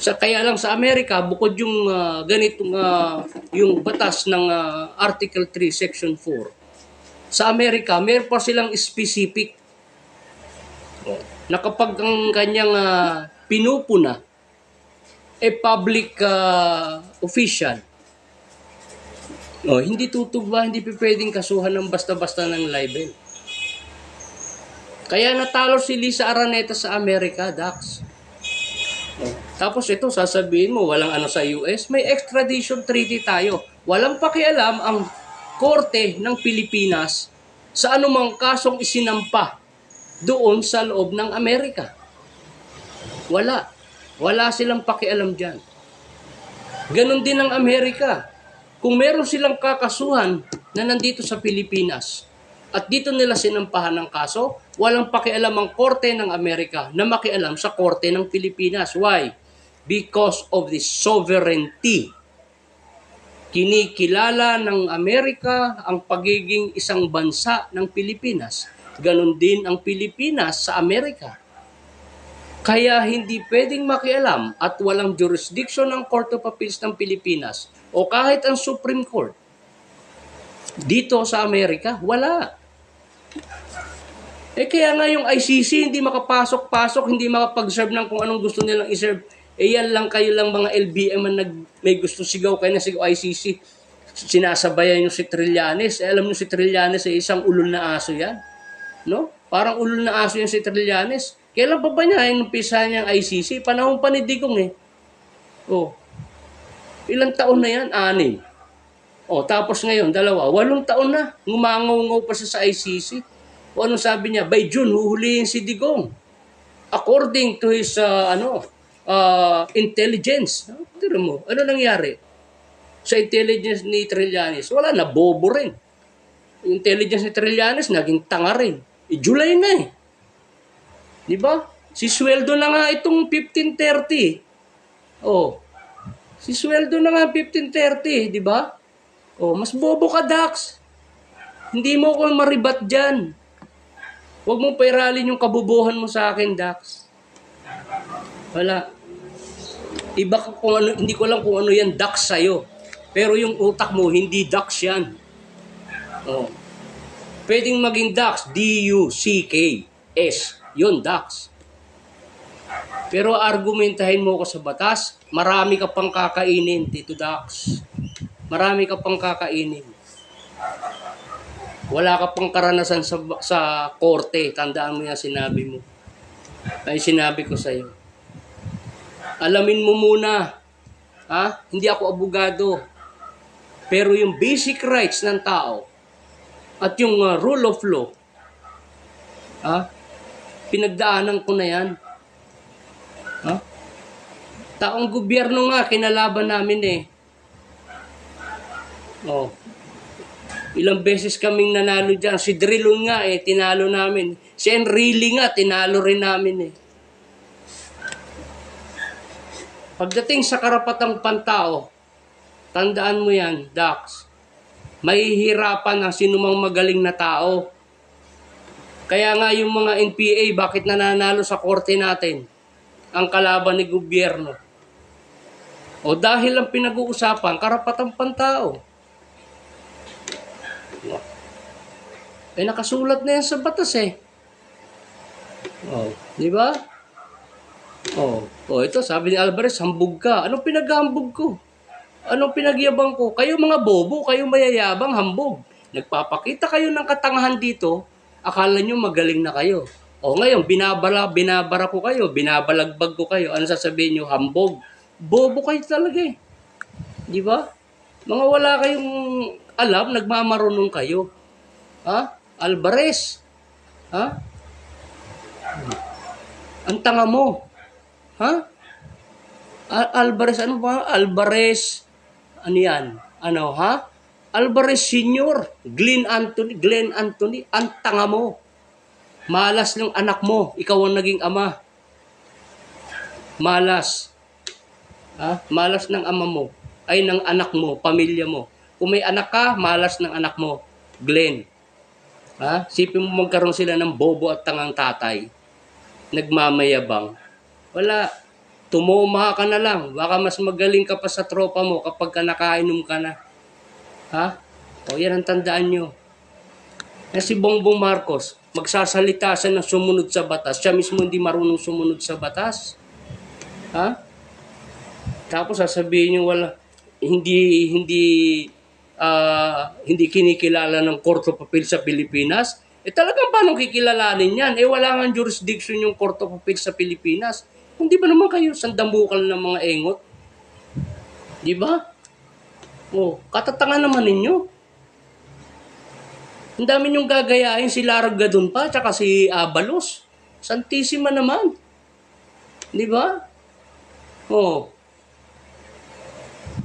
Kaya lang sa Amerika, bukod yung ganitong yung batas ng Article 3, Section 4, sa Amerika, meron pa silang specific na kapag ang kanyang pinupuna public official, hindi tutugma, hindi pwedeng kasuhan ng basta-basta ng libel. Kaya natalo si Lisa Araneta sa Amerika, Dax. Tapos ito, sasabihin mo, walang ano sa US, may extradition treaty tayo. Walang pakialam ang korte ng Pilipinas sa anumang kasong isinampa doon sa loob ng Amerika. Wala. Wala silang pakialam dyan. Ganon din ang Amerika. Kung meron silang kakasuhan na nandito sa Pilipinas at dito nila sinampahan ng kaso, walang pakialam ang korte ng Amerika na makialam sa korte ng Pilipinas. Why? Because of the sovereignty. Kinikilala ng Amerika ang pagiging isang bansa ng Pilipinas. Ganon din ang Pilipinas sa Amerika. Kaya hindi pwedeng makialam at walang jurisdiction ng Court of Appeals ng Pilipinas o kahit ang Supreme Court dito sa Amerika, wala. Kaya nga yung ICC hindi makapasok-pasok, hindi makapag-serve ng kung anong gusto nilang i-serve. Yan lang kayo lang mga LBM na may gusto sigaw kayo na sigaw ICC. Sinasabayan yung si Trillanes. Alam nyo si Trillanes ay isang ulol na aso yan. No? Parang ulol na aso yan si Trillanes. Kailan pa ba niya inumpisa niyang ICC? Panahon pa ni Digong Ilang taon na yan? 6. Tapos ngayon, 2. 8 taon na. Ngumangaw-ngaw pa siya sa ICC. Anong sabi niya? By June, huhulihin si Digong. According to his, intelligence. Tira mo, ano nangyari? Sa intelligence ni Trillanes, wala na, bobo rin. Yung intelligence ni Trillanes, naging tanga rin. July na Di ba? Si sweldo na nga itong 1530. Si sweldo na nga 1530, di ba? Mas bobo ka, Dax. Hindi mo ko maribat dyan. Huwag mong pairalin yung kabubuhan mo sa akin, Dax. Wala. Iba kung ano, hindi ko lang kung ano yan, Dax sa'yo. Pero yung utak mo, hindi Dax yan. Pwedeng maging Dax, D-U-C-K-S. Yun, Dax. Pero argumentahin mo ko sa batas, marami ka pang kakainin, Tito Dax. Marami ka pang kakainin. Wala ka pang karanasan sa korte. Tandaan mo yan, sinabi mo. Ay, sinabi ko sa'yo. Alamin mo muna. Hindi ako abogado. Pero yung basic rights ng tao at yung rule of law, pinagdaanan ko na yan. Taong gobyerno nga, kinalaban namin Ilang beses kaming nanalo dyan. Si Drilon nga tinalo namin. Si Enrile nga, tinalo rin namin Pagdating sa karapatang pantao, tandaan mo yan, Dax, mahihirapan ang sinumang magaling na tao. Kaya nga yung mga NPA, bakit nananalo sa korte natin? Ang kalaban ni gobyerno. Dahil ang pinag-uusapan, karapatang pantao. Nakasulat na yan sa batas Di ba? Ito, sabi ni Alvarez, hambog ka. Anong pinaghambog ko? Anong pinagyabang ko? Kayo mga bobo, kayo mayayabang, hambog. Nagpapakita kayo ng katangahan dito, akala nyo magaling na kayo. Ngayon, binabara ko kayo, binabalagbag ko kayo. Ano sasabihin nyo? Hambog. Bobo kayo talaga Di ba? Mga wala kayong alam, nagmamarunong kayo. Alvarez. Ang tanga mo. Alvarez, ano ba? Alvarez, ano yan? Alvarez Sr., Glenn Anthony, ang tanga mo. Malas ng anak mo, ikaw ang naging ama. Malas. Malas ng ama mo, ay ng anak mo, pamilya mo. Kung may anak ka, malas ng anak mo, Glenn. Sipin mo magkaroon sila ng bobo at tangang tatay. Nagmamayabang. Wala. tumuma ka na lang. Baka mas magaling ka pa sa tropa mo kapag ka nakainom ka na. Ha? O yan ang tandaan nyo. Si Bongbong Marcos, magsasalita siya ng sumunod sa batas. Siya mismo hindi marunong sumunod sa batas. Ha? Tapos sasabihin niyo hindi kinikilala ng Court of Appeal sa Pilipinas. Talagang paano kikilalanin yan? Wala nga jurisdiction yung Court of Appeal sa Pilipinas. Hindi ba naman kayo sandambukal ng mga engot? Di ba? Katatangan naman ninyo. Ang dami niyong gagayahin, si Lara Gadon pa, tsaka si Abalos. Santissima naman. Di ba?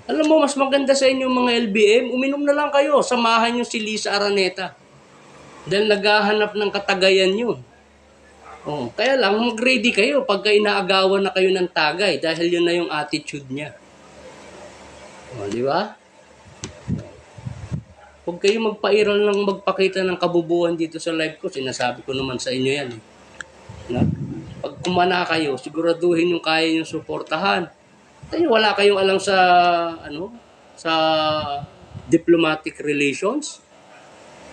Alam mo, mas maganda sa inyo mga LBM, uminom na lang kayo, samahan niyo si Lisa Araneta. Dahil naghahanap ng katagayan yun. Kaya lang, mag-ready kayo pagka inaagawan na kayo ng tagay dahil yun na yung attitude niya. Di ba? Huwag kayo magpa-iral ng magpakita ng kabubuhan dito sa live ko. Sinasabi ko naman sa inyo yan. Pag kumana kayo, siguraduhin yung kaya yung suportahan. Wala kayong alam sa sa diplomatic relations.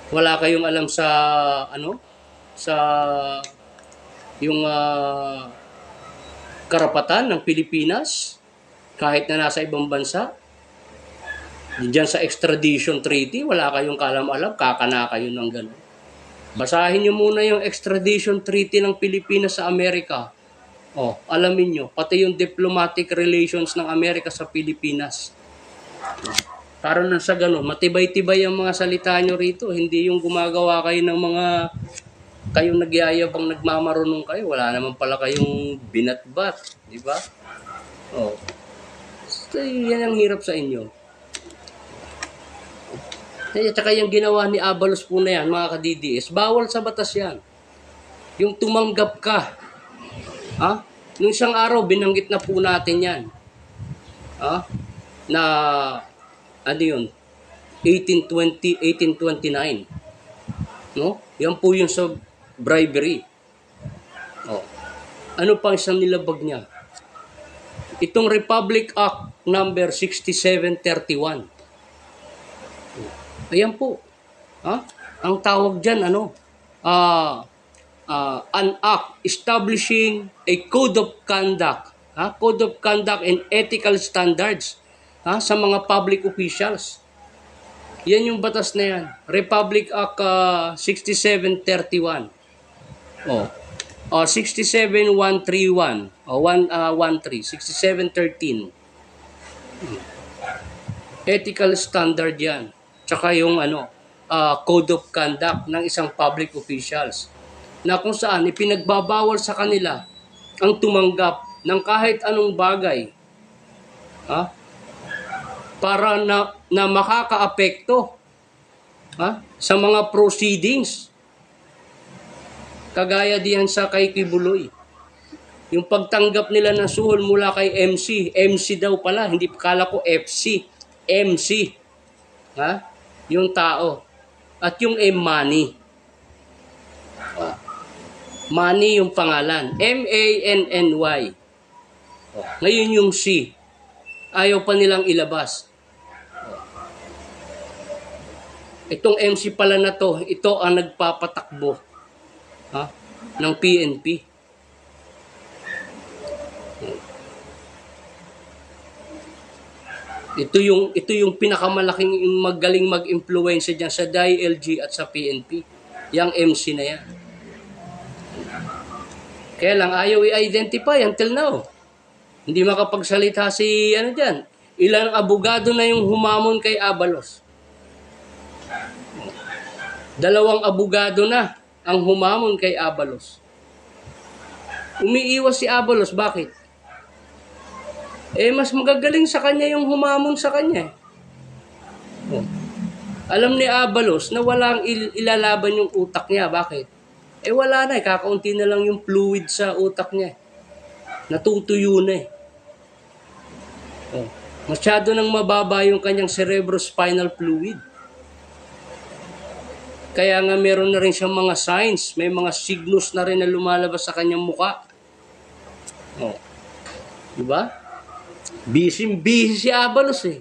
Wala kayong alam sa sa yung karapatan ng Pilipinas kahit na nasa ibang bansa. Diyan sa extradition treaty, wala kayong kalam-alam, kakana kayo ng gano'n. Basahin nyo muna yung extradition treaty ng Pilipinas sa Amerika. Alamin nyo, pati yung diplomatic relations ng Amerika sa Pilipinas. Para na sa gano'n, matibay-tibay ang mga salita nyo rito. Hindi yung gumagawa kayo ng mga, kayong nagyayabang nagmamarunong kayo. Wala naman pala kayong binatbat. Di ba? So, yan ang hirap sa inyo. At saka yung ginawa ni Abalos po na yan, mga ka-DDS, bawal sa batas yan. Yung tumanggap ka. Nung isang araw, binanggit na po natin yan. Na, ano yun? 1829. No? Yan po yung sa bribery. Ano pang isang nilabag niya? Itong Republic Act number 6731. Ayan po. Ang tawag dyan, an act establishing a code of conduct. Code of conduct and ethical standards sa mga public officials. Yan yung batas na yan. Republic Act 6731. 67131. 6713. Ethical standard yan. Tsaka yung code of conduct ng isang public officials na kung saan ipinagbabawal sa kanila ang tumanggap ng kahit anong bagay para na makakaapekto sa mga proceedings. Kagaya diyan sa kay Kibuloy. Yung pagtanggap nila ng suhol mula kay MC. MC daw pala, hindi kala ko FC. MC. Yung tao. At yung money. Money yung pangalan. M-A-N-N-Y. Ngayon yung C. Ayaw pa nilang ilabas. Itong MC pala na to, ito ang nagpapatakbo ng PNP. Ito yung pinakamalaking magaling mag-influence diyan sa DILG at sa PNP. Yang MC na yan. Kaya lang ayaw i-identify until now. Hindi makapagsalita si diyan. Ilang abogado na yung humamon kay Abalos. 2 abogado na ang humamon kay Abalos. Umiiwas si Abalos, bakit? Mas magagaling sa kanya yung humamon sa kanya. Alam ni Abalos na walang ilalaban yung utak niya. Bakit? Wala na. Kakaunti na lang yung fluid sa utak niya. Natutuyo na . Masyado nang mababa yung kanyang cerebrospinal fluid. Kaya nga meron na rin siyang mga signs. May mga signos na rin na lumalabas sa kanyang muka. Diba? Busy si Abalos eh.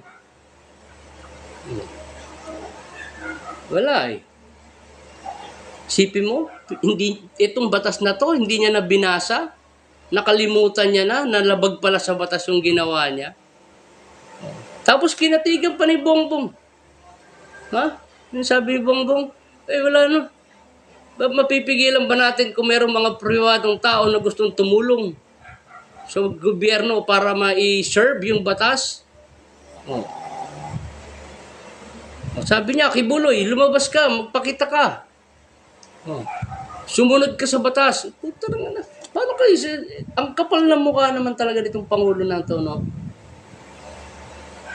Wala eh. Sipin mo, itong batas na to, hindi niya na binasa. Nakalimutan niya na, nalabag pala sa batas yung ginawa niya. Tapos kinatigan pa ni Bongbong. Ha? Yung sabi ni Bongbong, wala no. Mapipigilan ba natin kung mayroong mga pribadong tao na gustong tumulong sa gobyerno para ma-serve yung batas? Oh. Sabi niya, Kibuloy, lumabas ka, magpakita ka. Oh. Sumunod ka sa batas. Puta na. Paano kayo? Ang kapal ng mukha naman talaga ditong Pangulo na to, no?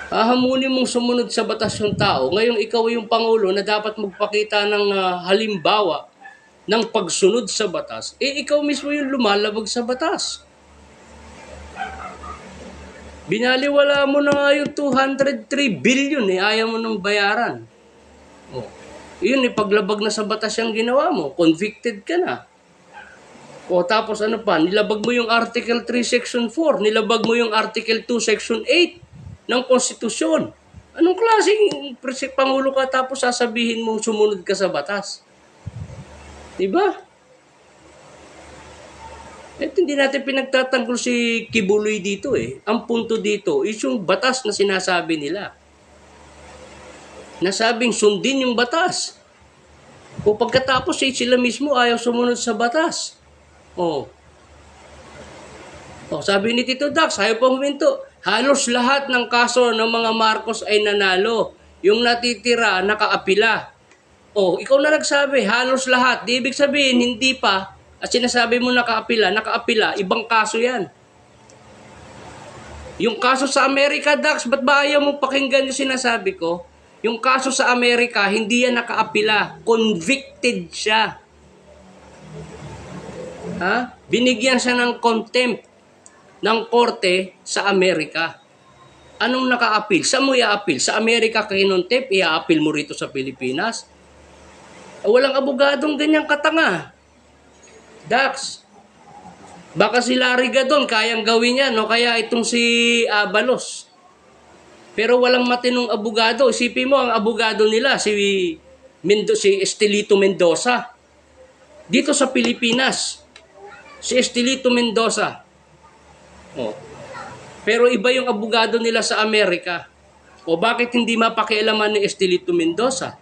Hahamunin mong sumunod sa batas yung tao. Ngayong ikaw yung Pangulo na dapat magpakita ng halimbawa ng pagsunod sa batas. Ikaw mismo yung lumalabag sa batas. Binaliwala mo na nga yung 203 billion ayaw mo nang bayaran. Oh. Yun, paglabag na sa batas yung ginawa mo, convicted ka na. O tapos ano pa, nilabag mo yung Article 3 Section 4, nilabag mo yung Article 2 Section 8 ng Konstitusyon. Anong klaseng Pangulo ka tapos sasabihin mo sumunod ka sa batas? Diba? Hindi natin pinagtatanggol si Kibuloy dito eh. Ang punto dito is yung batas na sinasabi nila. Nasabing sundin yung batas. O pagkatapos sila mismo ayaw sumunod sa batas. Sabi ni Tito Dax, ayaw pa huminto. Halos lahat ng kaso ng mga Marcos ay nanalo. Yung natitira, nakaapila. Ikaw na nagsabi, halos lahat. Di ibig sabihin, hindi pa. At sinasabi mo nakaapila, ibang kaso yan. Yung kaso sa Amerika, Dax, ba't ba ayaw mo pakinggan yung sinasabi ko? Yung kaso sa Amerika, hindi yan nakaapila. Convicted siya. Ha? Binigyan siya ng contempt ng korte sa Amerika. Anong naka-appeal? Saan mo i-appeal? Sa Amerika ka kinontempt, i-appeal mo rito sa Pilipinas? Walang abogadong ganyang katanga. Dax, baka si Larry Gadon kayang gawin yan, no? Kaya itong si Abalos. Pero walang matinong abogado. Isipin mo, ang abogado nila, si Estelito Mendoza. Dito sa Pilipinas, si Estelito Mendoza. Pero iba yung abogado nila sa Amerika. Bakit hindi mapakialaman ni Estelito Mendoza?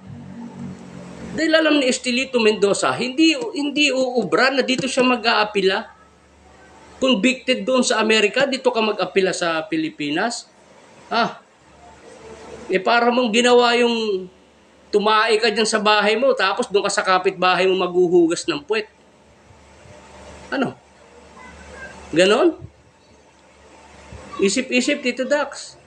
Dahil alam ni Estelito Mendoza, hindi uubra na dito siya mag-aapila. Convicted doon sa Amerika, dito ka mag-apila sa Pilipinas. Para mong ginawa yung tumae ka dyan sa bahay mo, tapos doon ka sa kapitbahay mo maghuhugas ng puwet. Ano? Ganon? Isip-isip, Tito Dax.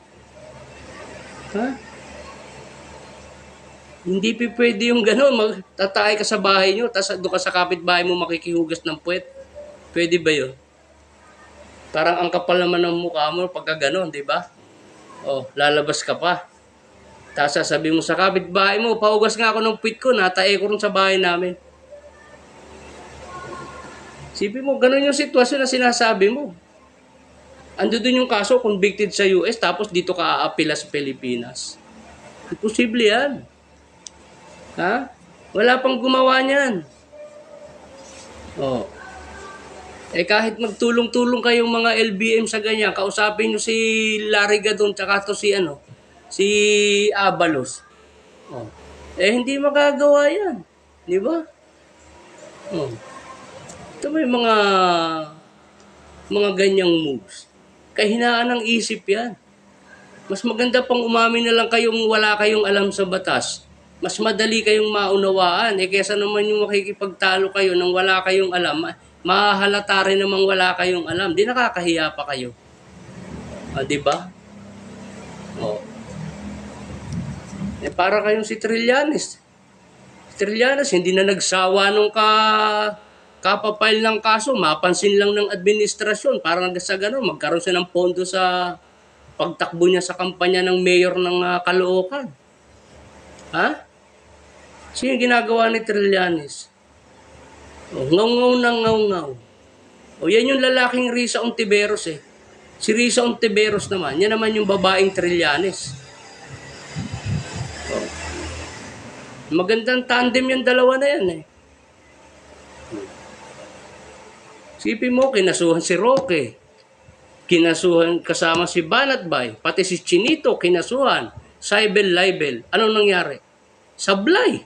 Hindi pwede yung ganon. Magtatay ka sa bahay nyo, tapos doon ka sa kapitbahay mo makikihugas ng puwet. Pwede ba yun? Parang ang kapal naman ng mukha mo pagka ganon, di ba? Lalabas ka pa. Tapos sasabihin mo sa kapitbahay mo, pahugas nga ako ng puwet ko, natae ko rin sa bahay namin. Sipin mo, ganon yung sitwasyon na sinasabi mo. Ando dun yung kaso, convicted sa US, tapos dito ka aapila sa Pilipinas. Imposible yan. Wala pang gumawa niyan. Kahit magtulong-tulong kayong mga LBM sa ganyan, kausapin nyo si Larry Gadon, tsaka to si Abalos. Hindi magagawa yan. Di ba? Ito may mga ganyang moves. Kahinaan ng isip yan. Mas maganda pang umamin na lang kayong wala kayong alam sa batas. Mas madali kayong maunawaan. Kesa naman yung makikipagtalo kayo nang wala kayong alam, mahahalata rin namang wala kayong alam. Di nakakahiya pa kayo. Di ba? Para kayong si Trillanes. Trillanes, hindi na nagsawa nung kapapile ng kaso, mapansin lang ng administrasyon. Parang sa gano'n, magkaroon siya ng pondo sa pagtakbo niya sa kampanya ng mayor ng Caloocan. Sino yung ginagawa ni Trillanes? Ngaw-ngaw ng ngaw-ngaw. Yan yung lalaking Risa Ontiveros eh. Si Risa Ontiveros naman, yan naman yung babaeng Trillanes. Oh. Magandang tandem yung dalawa na yan eh. Sipin mo, kinasuhan si Roque. Kinasuhan kasama si Banatbay. Pati si Chinito, kinasuhan. Cybel, libel. Anong nangyari? Sablay.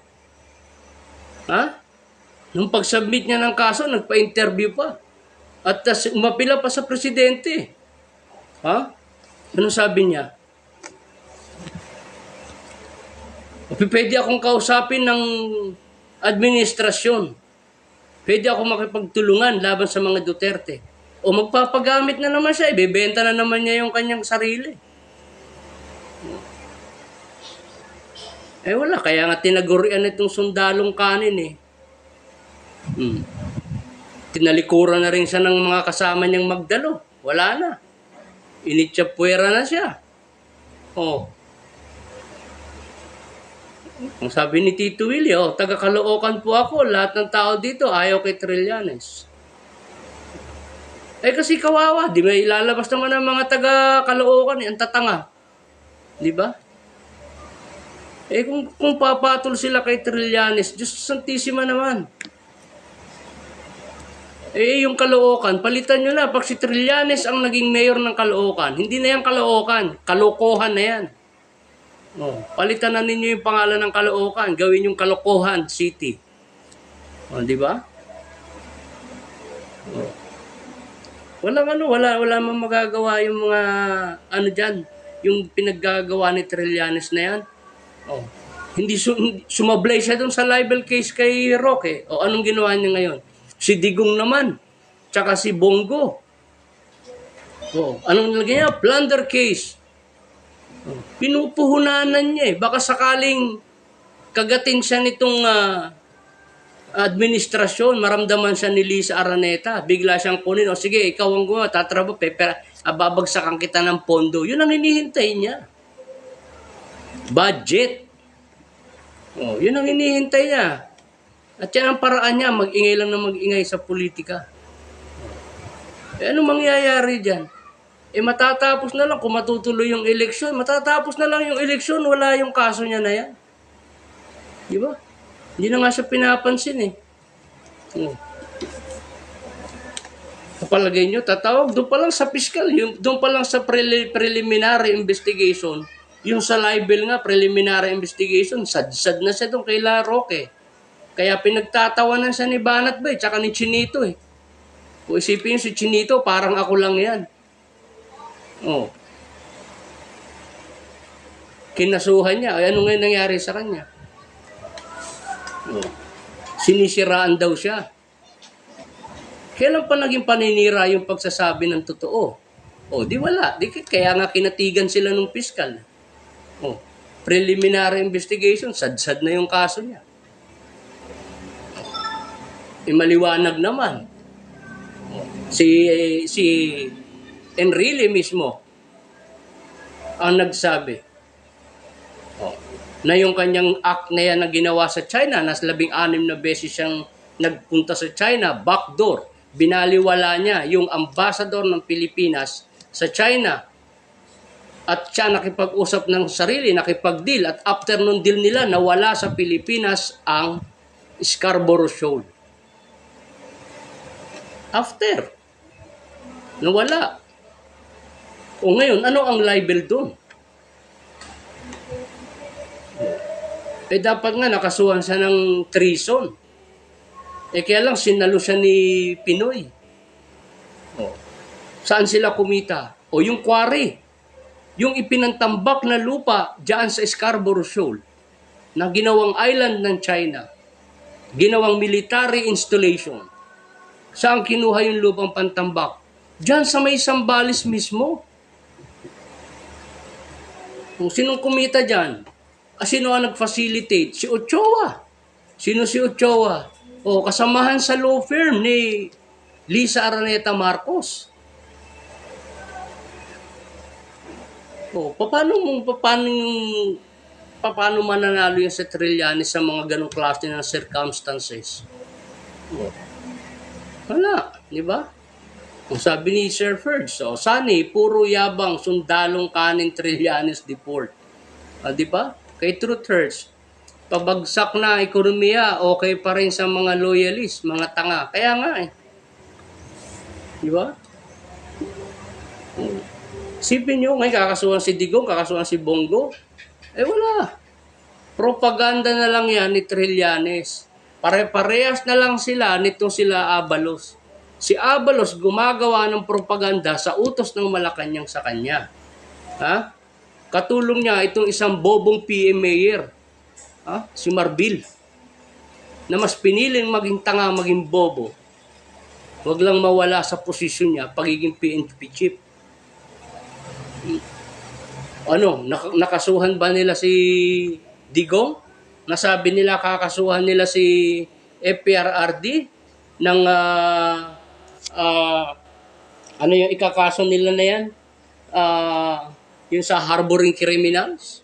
Ha? Nung pag-submit niya ng kaso, nagpa-interview pa. At umapila pa sa presidente. Ha? Ano sabi niya? Pwede akong kausapin ng administrasyon. Pwede ako makipagtulungan laban sa mga Duterte. O magpapagamit na naman siya, ibebenta na naman niya yung kanyang sarili. Wala, kaya nga tinagurian itong sundalong kanin eh. Tinalikuran na rin siya ng mga kasama niyang magdalo. Wala na. Initsyapuera na siya. Oh. Ang sabi ni Tito Willie, taga-Caloocan po ako. Lahat ng tao dito ayaw kay Trillanes. Kasi kawawa. Di ba ilalabas naman ng mga taga-Caloocan. Ang tatanga. Di ba? Kung papatol sila kay Trillanes, Diyos Santissima naman. Yung Caloocan, palitan nyo na. Pag si Trillanes ang naging mayor ng Caloocan, hindi na yan Caloocan. Kalokohan na yan. Palitan na ninyo yung pangalan ng Caloocan. Gawin yung Kalokohan City. Di ba? Wala mang magagawa yung mga dyan, yung pinaggagawa ni Trillanes na yan. Hindi sumablay siya doon sa libel case kay Roque. Anong ginawa niya ngayon? Si Digong naman, tsaka si Bongo. Anong nilagay niya? Plunder case. Pinupuhunanan niya eh. Baka sakaling kagatin siya nitong administrasyon, maramdaman siya ni Lisa Araneta, bigla siyang kunin, sige, ikaw ang gumawa, tatrabaho, babagsakan kita ng pondo. Yun ang hinihintay niya. Budget. Yun ang hinihintay niya. At yan ang paraan niya, mag-ingay lang na mag-ingay sa politika. Ano mangyayari dyan? Matatapos na lang kung matutuloy yung eleksyon. Matatapos na lang yung eleksyon, wala yung kaso niya na yan. Di ba? Hindi na nga siya pinapansin eh. Kapalagay nyo, tatawag, doon pa lang sa fiscal, doon pa lang sa preliminary investigation, yung sa libel nga, preliminary investigation, sad na siya doon kay La Roque. Kaya pinagtatawanan siya ni Banatbay, tsaka ni Chinito eh. Kung isipin si Chinito, parang ako lang yan. Kinasuhan niya. Ano nga nangyari sa kanya? Sinisiraan daw siya. Kailan pa naging paninira yung pagsasabi ng totoo? Di wala. Kaya nga kinatigan sila ng piskal. Preliminary investigation, sad na yung kaso niya. Maliwanag naman. Si Enrile mismo ang nagsabi na yung kanyang act na yan na ginawa sa China, nas 16 na beses siyang nagpunta sa China, backdoor, binaliwala niya yung ambassador ng Pilipinas sa China at siya nakipag-usap ng sarili, nakipag-deal at after nung deal nila, nawala sa Pilipinas ang Scarborough Shoal. After, nawala. Ngayon, ano ang libel doon? Dapat nga nakasuhan siya ng treason. Kaya lang sinalo siya ni Pinoy. Saan sila kumita? Yung quarry. Yung ipinantambak na lupa dyan sa Scarborough Shoal na ginawang island ng China. Ginawang military installation. Saan kinuha yung lupang pantambak? Diyan sa may Sambales mismo. Kung sinong kumita dyan? Sino ang nag-facilitate? Si Ochoa. Sino si Ochoa? Kasamahan sa law firm ni Lisa Araneta Marcos. Paano mananalo yung sa Trillanes sa mga ganong klase ng circumstances? Wala, di ba? Kung sabi ni Sir Ferds, Sani, puro yabang, sundalong kanin, Trillanes deport. Di ba? Kay Truth Hurts, pabagsak na ekonomiya, okay pa rin sa mga loyalist, mga tanga. Kaya nga eh. Di ba? Sipin nyo, ngayon kakasuhan si Digong, kakasuhan si Bongo. Wala. Propaganda na lang yan ni Trillanes. Pare-parehas na lang sila nitong sila Abalos. Si Abalos gumagawa ng propaganda sa utos ng Malacanang sa kanya. Ha? Katulong niya itong isang bobong PM mayor. Si Marbil. Na mas piniling maging tanga, maging bobo. Huwag lang mawala sa posisyon niya, pagiging PNP chief. Nakasuhan ba nila si Digong? Nasabi nila kakasuhan nila si FPRRD ng yung ikakaso nila na yan? Yung sa harboring criminals?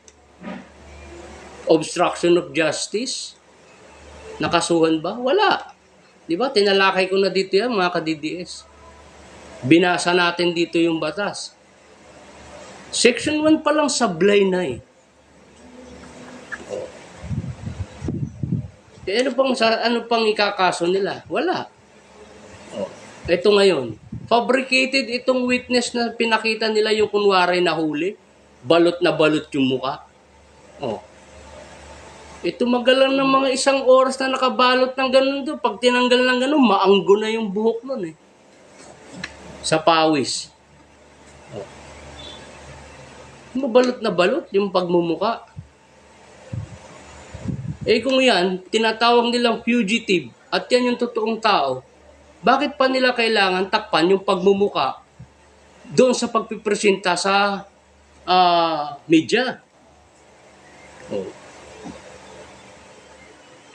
Obstruction of justice? Nakasuhan ba? Wala. Di ba? Tinalakay ko na dito yan, mga ka-DDS. Binasa natin dito yung batas. Section 1 pa lang sablay na eh. Ano pang ikakaso nila? Wala. Ito ngayon. Fabricated itong witness na pinakita nila yung kunwari na huli. Balot na balot yung muka. Ito magalang ng mga 1 oras na nakabalot ng ganun doon. Pag tinanggal ng ganun, maanggo na yung buhok nun eh. Sa pawis. Mabalot na balot yung pagmumuka. Kung yan, tinatawag nilang fugitive at yan yung totoong tao, bakit pa nila kailangan takpan yung pagmumuka doon sa pagpipresenta sa media?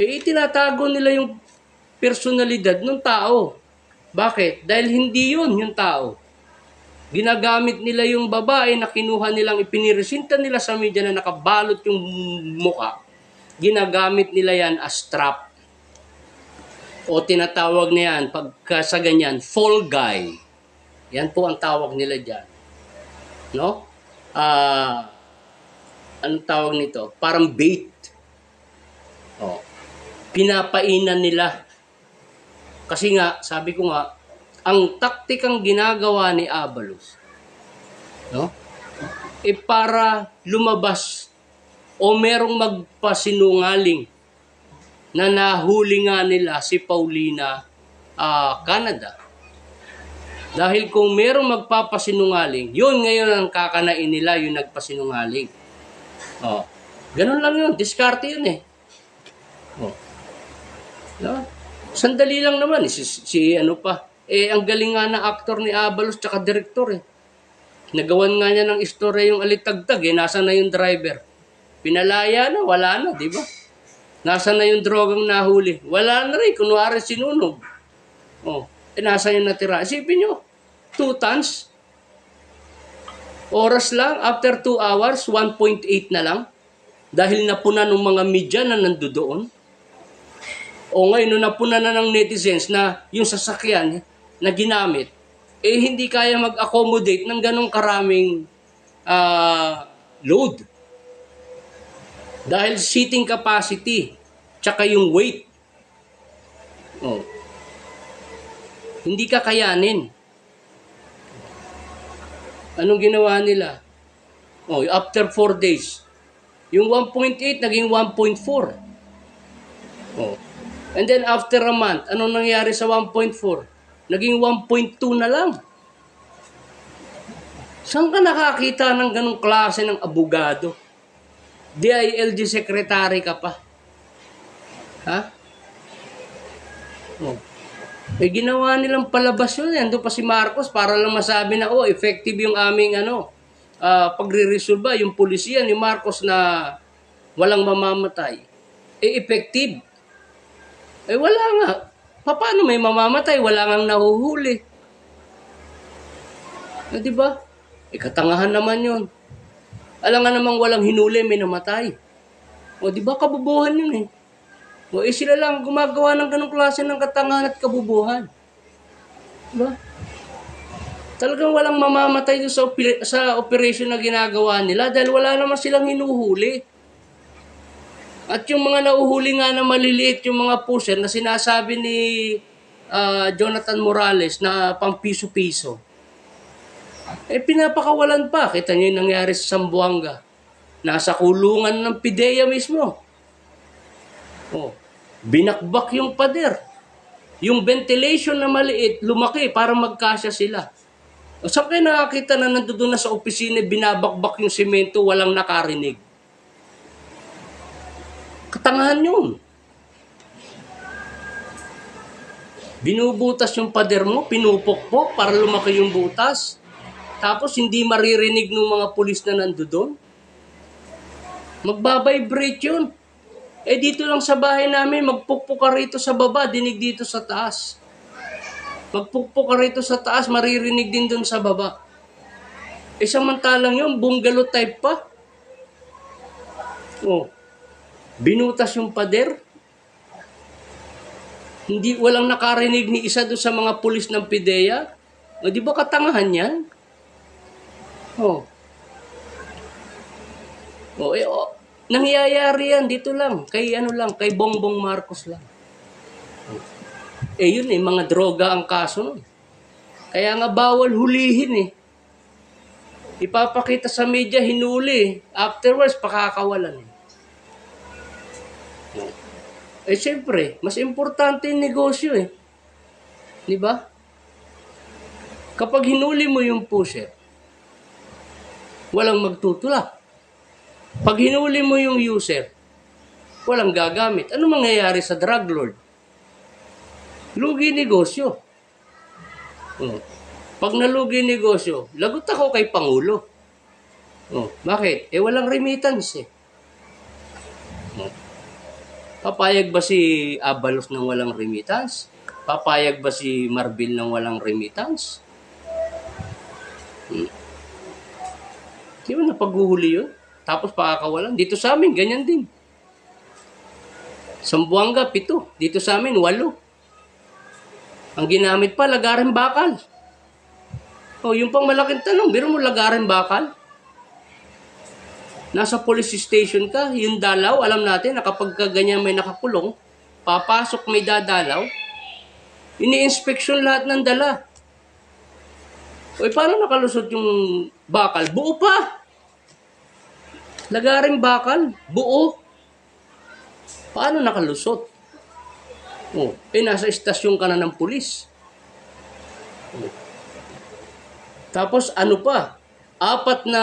Tinatago nila yung personalidad ng tao. Bakit? Dahil hindi yun yung tao. Ginagamit nila yung babae na kinuha nilang ipiniresinta nila sa media na nakabalot yung muka. Ginagamit nila yan as trap. O tinatawag na yan, pagka sa ganyan, fall guy. Yan po ang tawag nila dyan. No? Anong tawag nito? Parang bait. Pinapainan nila. Kasi nga, sabi ko nga, ang taktikang ginagawa ni Abalos, para lumabas o merong magpasinungaling na nahuli nga nila si Paulina Canada. Dahil kung merong magpapasinungaling, yun ngayon ang kakanain nila, yung nagpasinungaling. Ganun lang yun, diskarte yun eh. Sandali lang naman ang galing nga na aktor ni Abalos tsaka direktor eh. Nagawan nga niya ng istorya yung alitagtag eh. Nasa na yung driver? Pinalaya na, wala na, di ba? Nasa na yung drogang nahuli? Wala na rin, kunwari sinunog. Nasa yung natira? Isipin nyo, 2 tons. Oras lang, after 2 hours, 1.8 na lang. Dahil napuna ng mga media na nandoon. O ngayon, napuna na ng netizens na yung sasakyan na ginamit, hindi kaya mag-accommodate ng ganong karaming load. Dahil seating capacity, tsaka yung weight. Hindi kakayanin. Anong ginawa nila? After 4 days, yung 1.8 naging 1.4. And then after a month, anong nangyari sa 1.4? Naging 1.2 na lang. Saan ka nakakita ng ganong klase ng abogado? DILG secretary ka pa. Ha? Ginawa nilang palabas yun. Ando pa si Marcos para lang masabi na, effective yung aming pagre-resolve yung pulisya ni Marcos na walang mamamatay. Effective. Wala nga. Paano may mamamatay? Wala ngang nahuhuli. Diba? Katangahan naman yun. Alam nga namang walang hinuli, may namatay. Diba? Kabubuhan yun eh. Sila lang gumagawa ng ganong klase ng katangahan at kabubuhan. Diba? Talagang walang mamamatay doon sa operation na ginagawa nila dahil wala naman silang hinuhuli. At yung mga nauhuli nga na maliliit, yung mga pusher na sinasabi ni Jonathan Morales na pang piso-piso, pinapakawalan pa. Kita nyo yung nangyari sa Zamboanga. Nasa kulungan ng PIDEA mismo. Binakbak yung pader. Yung ventilation na maliit, lumaki para magkasya sila. Saan kayo nakakita na nandoon na sa opisina, binabakbak yung semento, walang nakarinig? Katangahan yun. Binubutas yung pader mo, pinupokpok para lumaki yung butas. Tapos hindi maririnig ng mga pulis na nandoon. Magbabibrate yun. Dito lang sa bahay namin, magpukpok ka rito sa baba, dinig dito sa taas. Magpukpok ka rito sa taas, maririnig din doon sa baba. Samantalang yun, bungalow type pa. Binutas yung pader. Walang nakarinig ni isa doon sa mga pulis ng PIDEA. Di ba katangahan yan? Nangyayari yan dito lang. Kay Bongbong Marcos lang. Yun mga droga ang kaso nun. Kaya nga bawal hulihin Ipapakita sa media, hinuli. Afterwards, pakakawalan siyempre, mas importante yung negosyo Di ba? Kapag hinuli mo yung pusher, walang magtutulak. Pag hinuli mo yung user, walang gagamit. Ano mangyayari sa drug lord? Lugi negosyo. Pag nalugi negosyo, lagot ako kay Pangulo. Bakit? Walang remittance Papayag ba si Abalos ng walang remittance? Papayag ba si Marbil ng walang remittance? Di ba napaghuhuli yun? Tapos pakakawalan. Dito sa amin, ganyan din. Zamboanga, 7. Dito sa amin, 8. Ang ginamit pa, lagaring bakal. Yung pang malaking tanong, biro mo lagaring bakal? Nasa police station ka, yung dalaw, alam natin na kapag ganyan may nakakulong, papasok may dadalaw, ini-inspection lahat ng dala. Paano nakalusot yung bakal? Buo pa! Lagaring bakal, buo. Paano nakalusot? Nasa istasyon ka na ng pulis. Tapos ano pa? 4 na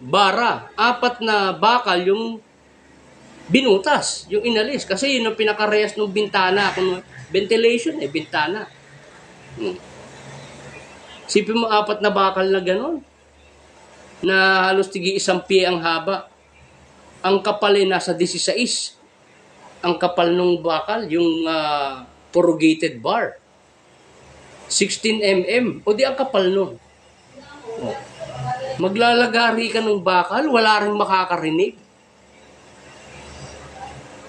bara, 4 na bakal yung binutas, yung inalis. Kasi yun ang pinakarehas ng bintana. Ventilation bintana. Sipin mo 4 na bakal na gano'n. Na halos tigi 1 pie ang haba. Ang kapal nasa 16. Ang kapal ng bakal, yung corrugated bar. 16 mm. Di ang kapal nun. Maglalagari ka ng bakal, wala rin makakarinig.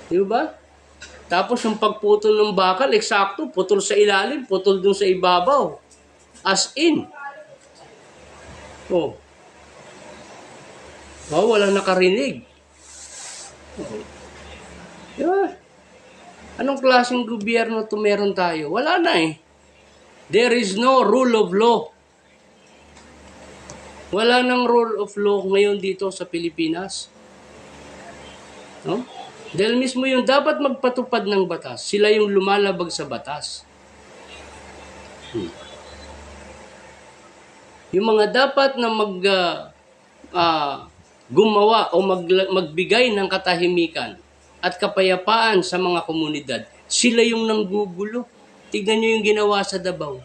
Di ba? Tapos yung pagputol ng bakal, eksakto, putol sa ilalim, putol dun sa ibabaw. As in. Walang nakarinig. Diba? Anong klaseng gobyerno to meron tayo? Wala na There is no rule of law. Wala nang rule of law ngayon dito sa Pilipinas. Dahil mismo yung dapat magpatupad ng batas, sila yung lumalabag sa batas. Yung mga dapat na gumawa o magbigay ng katahimikan at kapayapaan sa mga komunidad, sila yung nanggugulo. Tignan nyo yung ginawa sa Davao.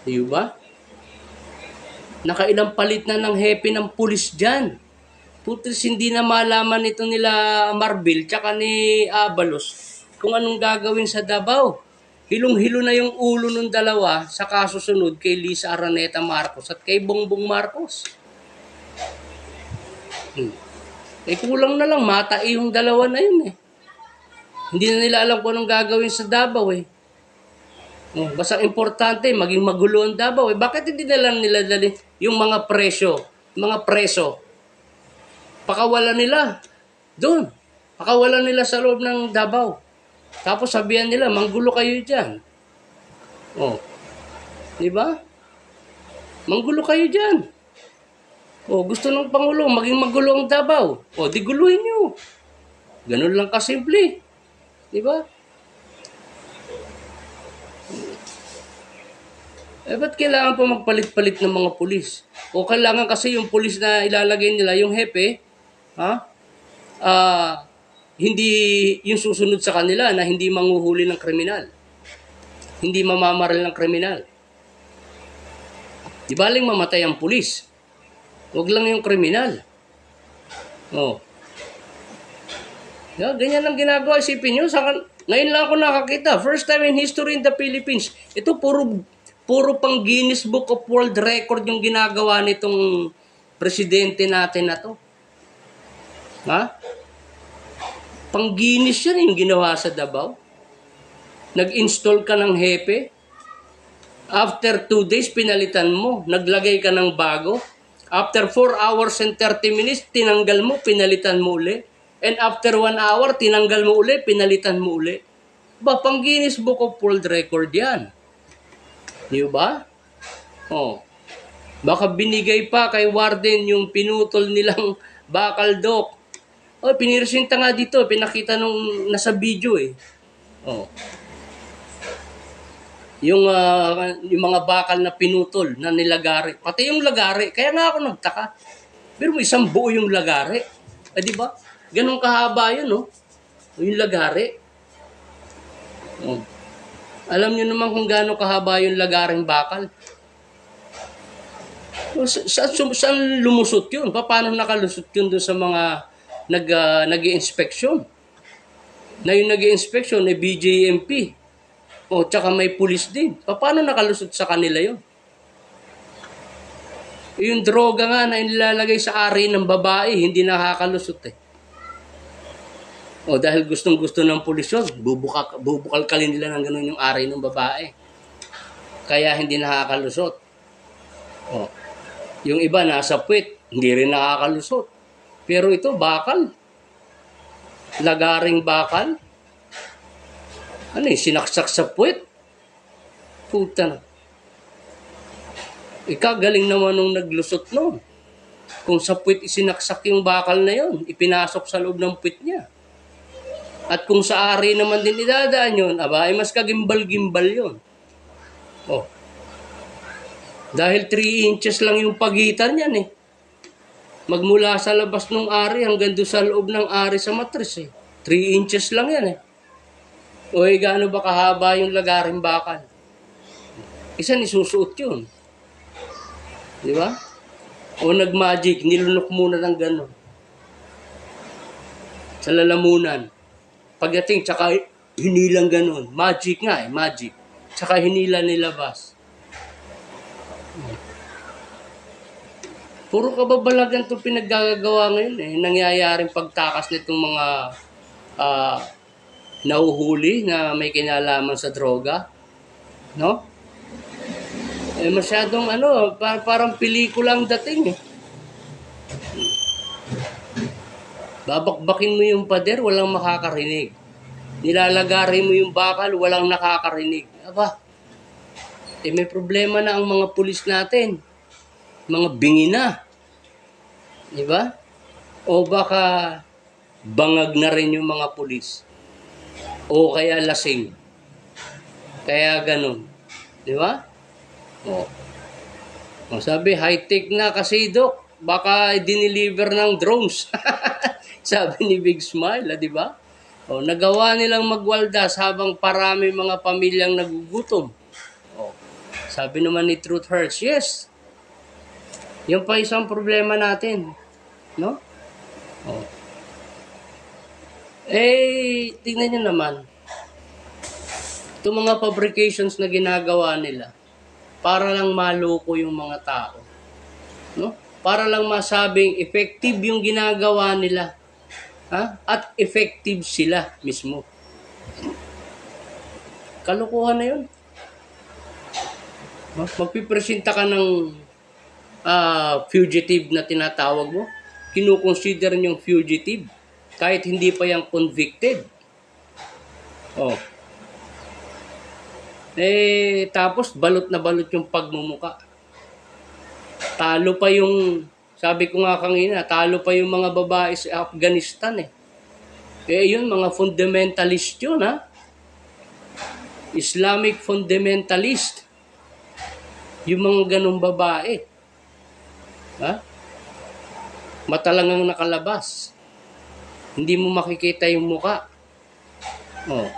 Diba? Nakailang palit na ng hepe ng pulis dyan. Putis, hindi na malaman ito nila Marbil tsaka ni Abalos kung anong gagawin sa Davao. Hilong-hilo na yung ulo ng dalawa sa kasusunod kay Lisa Araneta Marcos at kay Bongbong Marcos. Kulang na lang, matai yung dalawa na yun Hindi na nila alam kung anong gagawin sa Davao Oh, basta importante, maging magulo ang Davao. Eh, bakit hindi na lang nila dali yung mga preso, pakawalan nila doon. Pakawalan nila sa loob ng Davao. Tapos sabihan nila, manggulo kayo dyan. Oh, di ba? Manggulo kayo dyan. Oh, gusto ng Pangulo, maging magulo ang Davao. Oh, di guluhin nyo. Ganun lang kasimple. Di ba? Eh, ba't kailangan pa magpalit-palit ng mga pulis? O kailangan kasi yung pulis na ilalagay nila, yung hepe, ha? Hindi yung susunod sa kanila na hindi manghuhuli ng kriminal. Hindi mamamaril ng kriminal. Di baling mamatay ang pulis. Huwag lang yung kriminal. Oh. Yeah, ganyan ang ginagawa. Isipin nyo, ngayon lang ako nakakita. First time in history in the Philippines. Ito puro pang Guinness Book of World Record yung ginagawa nitong presidente natin na to. Ha? Pang Guinness yan yung ginawa sa Davao. Nag-install ka ng hepe. After 2 days, pinalitan mo. Naglagay ka ng bago. After 4 hours and 30 minutes, tinanggal mo, pinalitan mo uli. And after 1 hour, tinanggal mo uli, pinalitan mo uli. Ba, pang Guinness Book of World Record yan. Di ba? Oh. Baka binigay pa kay Warden yung pinutol nilang bakal, Dok. Oh, pinirsinta nga dito, pinakita nung nasa video eh. Oh. Yung mga bakal na pinutol na nilagari. Pati yung lagari. Kaya nga ako nagtaka. Pero may isang buo yung lagari. Eh, di ba? Ganun kahaba yun, no? Yung lagari. Oh. Alam niyo naman kung gaano kahaba yung lagaring bakal. Saan lumusot yun? Paano nakalusot yun doon sa mga nag-i-inspection? Na yung nag-i-inspection ay BJMP. O, tsaka may pulis din. Paano nakalusot sa kanila yun? Yung droga nga na inilalagay sa ari ng babae, hindi nakakalusot eh. O, dahil gustong-gusto ng pulis yun, bubukalkalin nila ng ganun yung ari ng babae. Kaya hindi nakakalusot. O, yung iba nasa puwit, hindi rin nakakalusot. Pero ito, bakal. Lagaring bakal. Ano eh, sinaksak sa puwet? Puta na. Ikagaling naman nung naglusot noon. Kung sa puwet isinaksak yung bakal na yon, ipinasok sa loob ng puwet niya. At kung sa ari naman din idadaan yun, aba, ay mas kagimbal-gimbal yun. Oh. Dahil 3 inches lang yung pagitan yan eh. Magmula sa labas ng ari hanggang doon sa loob ng ari sa matris eh. 3 inches lang yan eh. O gaano ba kahaba yung lagaring bakal? Isa nisusuot yun. Di ba? O nag-magic, nilunok muna ng gano'n. Sa lalamunan. Pagdating, tsaka hinilang gano'n. Magic nga eh, magic. Tsaka hinila nilabas. Puro kababalagan itong pinaggagawa ngayon eh. Nangyayaring pagtakas nitong mga nauhuli na may kinalaman sa droga. No? Eh masyadong parang pelikulang dating eh. Babakbakin mo yung pader, walang makakarinig. Nilalagari mo yung bakal, walang nakakarinig. Aba, eh may problema na ang mga pulis natin. Mga bingi na. Diba? O baka bangag na rin yung mga pulis. O kaya lasing. Kaya ganun. Di ba? O sabi, high-tech na kasi, Dok. Baka dineliver ng drones. Sabi ni Big Smile, di ba? O, nagawa nilang magwaldas habang parami mga pamilyang nagugutom. O, sabi naman ni Truth Hurts, yes. Yan pa isang problema natin. No? O. Eh, tingnan nyo naman. Itong mga fabrications na ginagawa nila, para lang maloko yung mga tao. No? Para lang masabing effective yung ginagawa nila. Ha? At effective sila mismo. Kalokohan na yun. Magpipresenta ka ng fugitive na tinatawag mo. Kinukonsider yung fugitive kahit hindi pa yung convicted. Oh. Tapos balot na balot yung pagmumuka. Talo pa yung, sabi ko nga kanina, talo pa yung mga babae sa Afghanistan eh. Yun, mga fundamentalist yun ha. Islamic fundamentalist. Yung mga ganong babae. Ha? Matalangang nakalabas. Hindi mo makikita yung muka. Oh.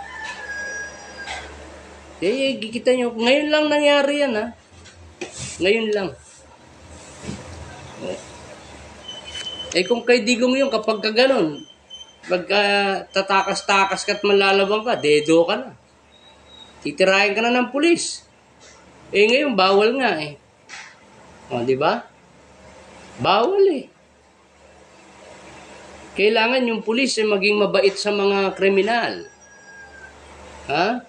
Kikita nyo, ngayon lang nangyari yan ha. Ngayon lang. Oh. Kung kay Digong yun, kapag ka ganon, pagka tatakas-takas ka at malalabang ka, dedo ka na. Titirahin ka na ng pulis. Ngayon, bawal nga eh. O, di ba? Bawal eh. Kailangan yung pulis maging mabait sa mga kriminal. Ha?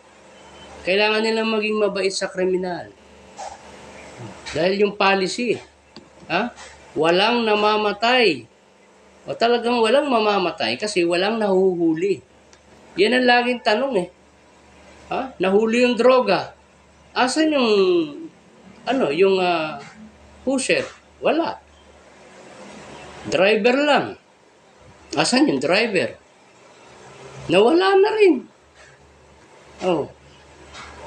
Kailangan nilang maging mabait sa kriminal. Dahil yung policy, ha? Walang namamatay. O talagang walang mamamatay kasi walang nahuhuli. Yan ang laging tanong eh. Ha? Nahuli yung droga. Asan yung pusher? Wala. Driver lang. Asan yung driver? Nawala na rin. Oh.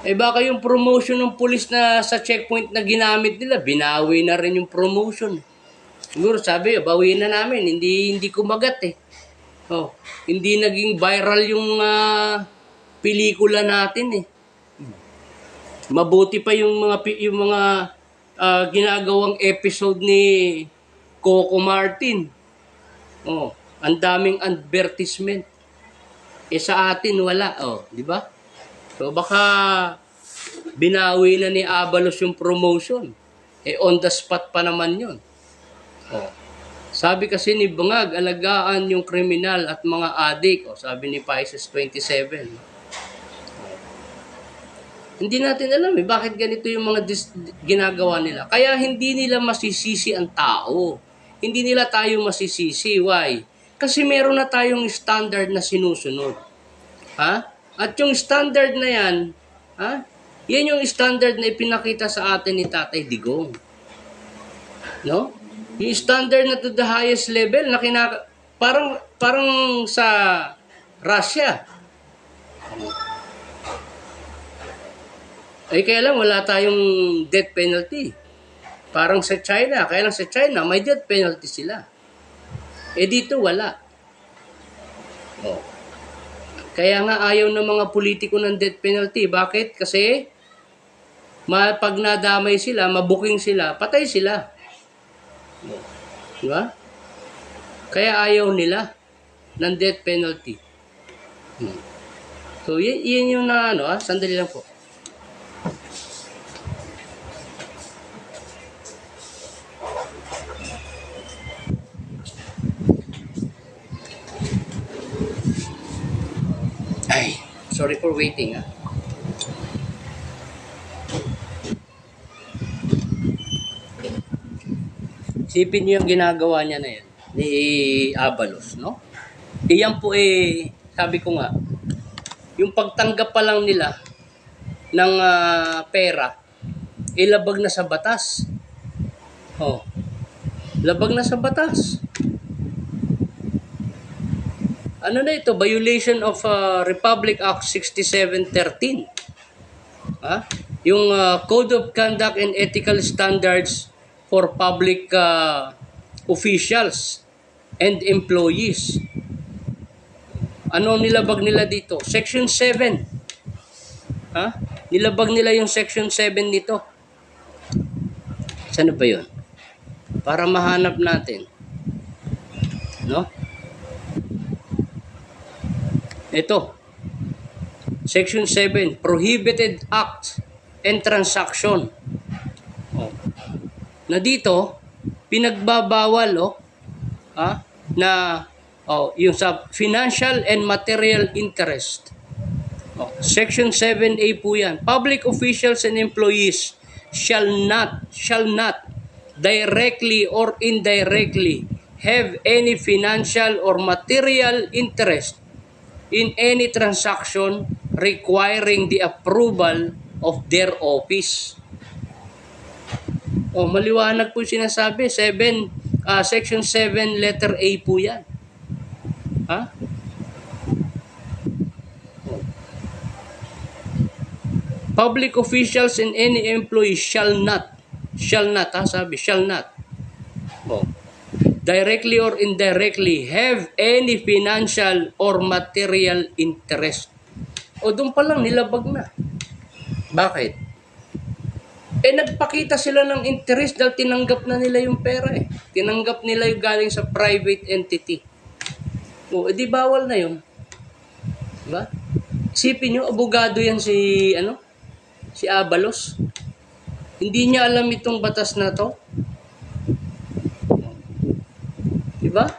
Baka yung promotion ng pulis na sa checkpoint na ginamit nila, binawi na rin yung promotion. Siguro sabi, bawiin na namin, hindi kumagat eh. Oh, hindi naging viral yung pelikula natin eh. Mabuti pa yung mga ginagawang episode ni Coco Martin. Oh, ang daming advertisement. Sa atin wala, oh, di ba? So baka binawi na ni Abalos yung promotion. On the spot pa naman yun. Oh. Sabi kasi ni Bungag, alagaan yung kriminal at mga adik. Sabi ni Pisces 27. Hindi natin alam bakit ganito yung mga ginagawa nila. Kaya hindi nila masisisi ang tao. Hindi nila tayo masisisi. Why? Kasi meron na tayong standard na sinusunod. Ha? At yung standard na yan, ha? Yan yung standard na ipinakita sa atin ni Tatay Digong. No? Yung standard na to the highest level na parang sa Russia. Kaya lang wala tayong death penalty. Parang sa China, kaya lang sa China may death penalty sila. Dito wala. Oh. Kaya nga ayaw ng mga politiko ng death penalty. Bakit? Kasi pag nadamay sila, mabuking sila, patay sila. Diba? Kaya ayaw nila ng death penalty. So, yan yung sandali lang po. Sorry for waiting. Isipin niyo yung ginagawa niya na yan, ni Abalos, no? Iyan po sabi ko nga, yung pagtanggap pa lang nila ng pera, labag na sa batas. Oh, labag na sa batas. Ano na ito? Violation of Republic Act 6713. Yung Code of Conduct and Ethical Standards for Public Officials and Employees. Ano nilabag nila dito? Section 7. Nilabag nila yung Section 7 nito. Saan ba yun? Para mahanap natin. No? Ito, Section 7, Prohibited Act and Transaction. Na dito, pinagbabawal yung sa financial and material interest. Section 7A po yan. Public officials and employees shall not directly or indirectly have any financial or material interest in any transaction requiring the approval of their office. O, maliwanag po sinasabi, Section 7, letter A po yan. Ha? Public officials and any employee shall not, directly or indirectly have any financial or material interest. O, doon pa lang nilabag na. Bakit? Nagpakita sila ng interest dahil tinanggap na nila yung pera eh. Tinanggap nila yung galing sa private entity. O, edi bawal na yun. Diba? Isipin nyo, abogado yan si Abalos. Hindi niya alam itong batas na to. Diba?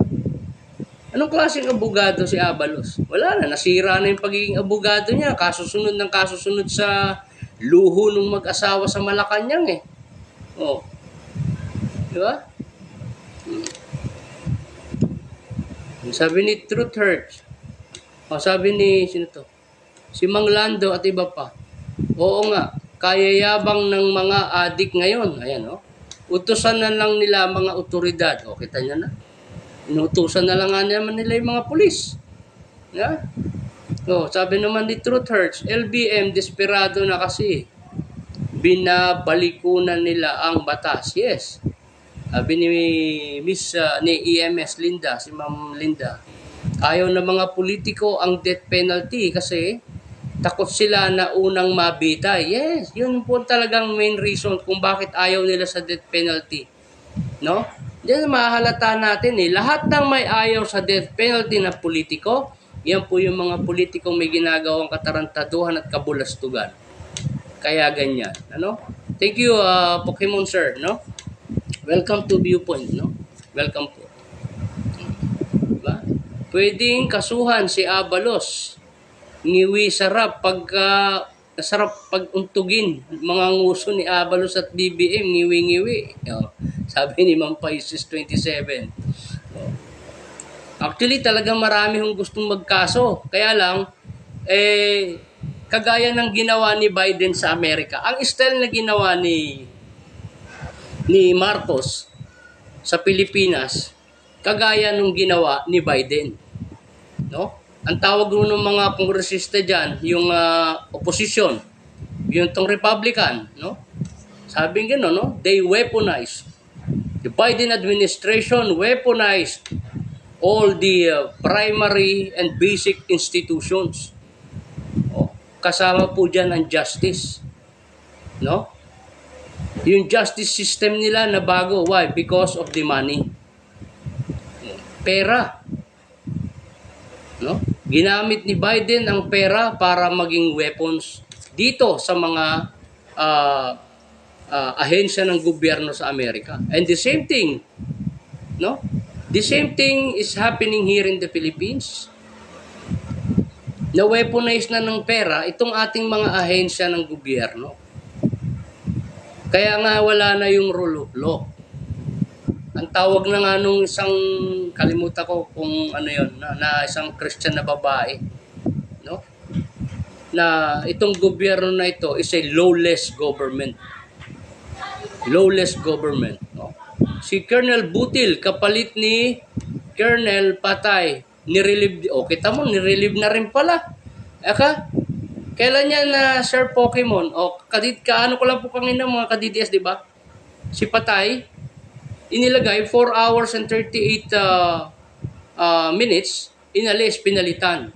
Anong klaseng abogado si Abalos? Wala na, nasira na yung pagiging abogado niya. Kasusunod ng kasusunod sa luho ng mag-asawa sa Malacanang eh. Oh. Diba? Sabi ni Truth Hurts. O, sabi ni, sino to? Si Mang Lando at iba pa. Oo nga, kayayabang ng mga adik ngayon. Ayan, oh. Utusan na lang nila mga otoridad. O, kita niya na. Inutusan na lang nga naman nila yung mga pulis. Yeah? So, sabi naman ni Truth Hurts, LBM, desperado na kasi. Binabalikunan nila ang batas. Yes. Sabi ni ni EMS Linda, si Ma'am Linda, ayaw na mga politiko ang death penalty kasi takot sila na unang mabitay. Yes, yun po talagang main reason kung bakit ayaw nila sa death penalty. No? Diyan mahalata natin eh. Lahat ng may ayaw sa death penalty na politiko, yan po yung mga politikong may ginagawang katarantaduhan at kabulastugan. Kaya ganyan. Ano? Thank you, Pokemon Sir. No? Welcome to Viewpoint. No? Welcome po. Diba? Pwedeng kasuhan si Abalos. Ngiwi sarap sarap pag-untugin. Mga nguso ni Abalos at BBM, ngiwi-ngiwi. Sabi ni Ma'am Pisces 27. Actually, talagang marami hong gustong magkaso. Kaya lang, kagaya ng ginawa ni Biden sa Amerika. Ang style na ginawa ni Marcos sa Pilipinas, kagaya nung ginawa ni Biden. No? Ang tawag ng mga kongresista dyan, yung opposition, yung tong Republican, no? Sabi nga, no? They weaponized. The Biden administration weaponized all the primary and basic institutions. Kasama po dyan ang justice. No? Yung justice system nila na bago. Why? Because of the money. Pera. No? Ginamit ni Biden ang pera para maging weapons dito sa mga ahensya ng gobyerno sa Amerika. And the same thing, no? The same thing is happening here in the Philippines. Na-weaponize na ng pera itong ating mga ahensya ng gobyerno. Kaya nga wala na yung rule of law. Ang tawag na nga nung isang, kalimutan ko kung ano yun, na isang Christian na babae, no? Na itong gobyerno na ito is a lawless government. Lawless government, no? Si Colonel Butil, kapalit ni Colonel Patay, nirelieve, kita mo, nirelieve na rin pala. Kailan yan na Sir Pokemon? Ano ko lang po kanina mga ka-DDS, di ba? Si Patay, inilagay 4 hours and 38 minutes, inalis, pinalitan.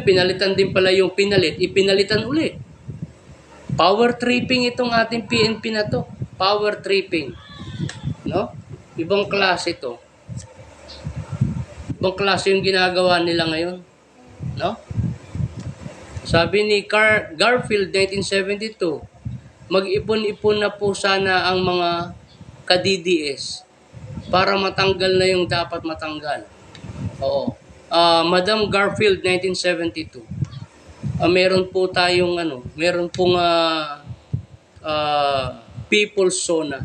Pinalitan din pala yung pinalit, ipinalitan uli. Power tripping itong ating PNP na to. Power tripping. No? Ibang klase ito. Ibang klase yung ginagawa nila ngayon. No? Sabi ni Garfield 1972, mag-ipon-ipon na po sana ang mga ka-DDS para matanggal na yung dapat matanggal. Oo. Madam Garfield 1972. Meron po tayong meron pong People's Zona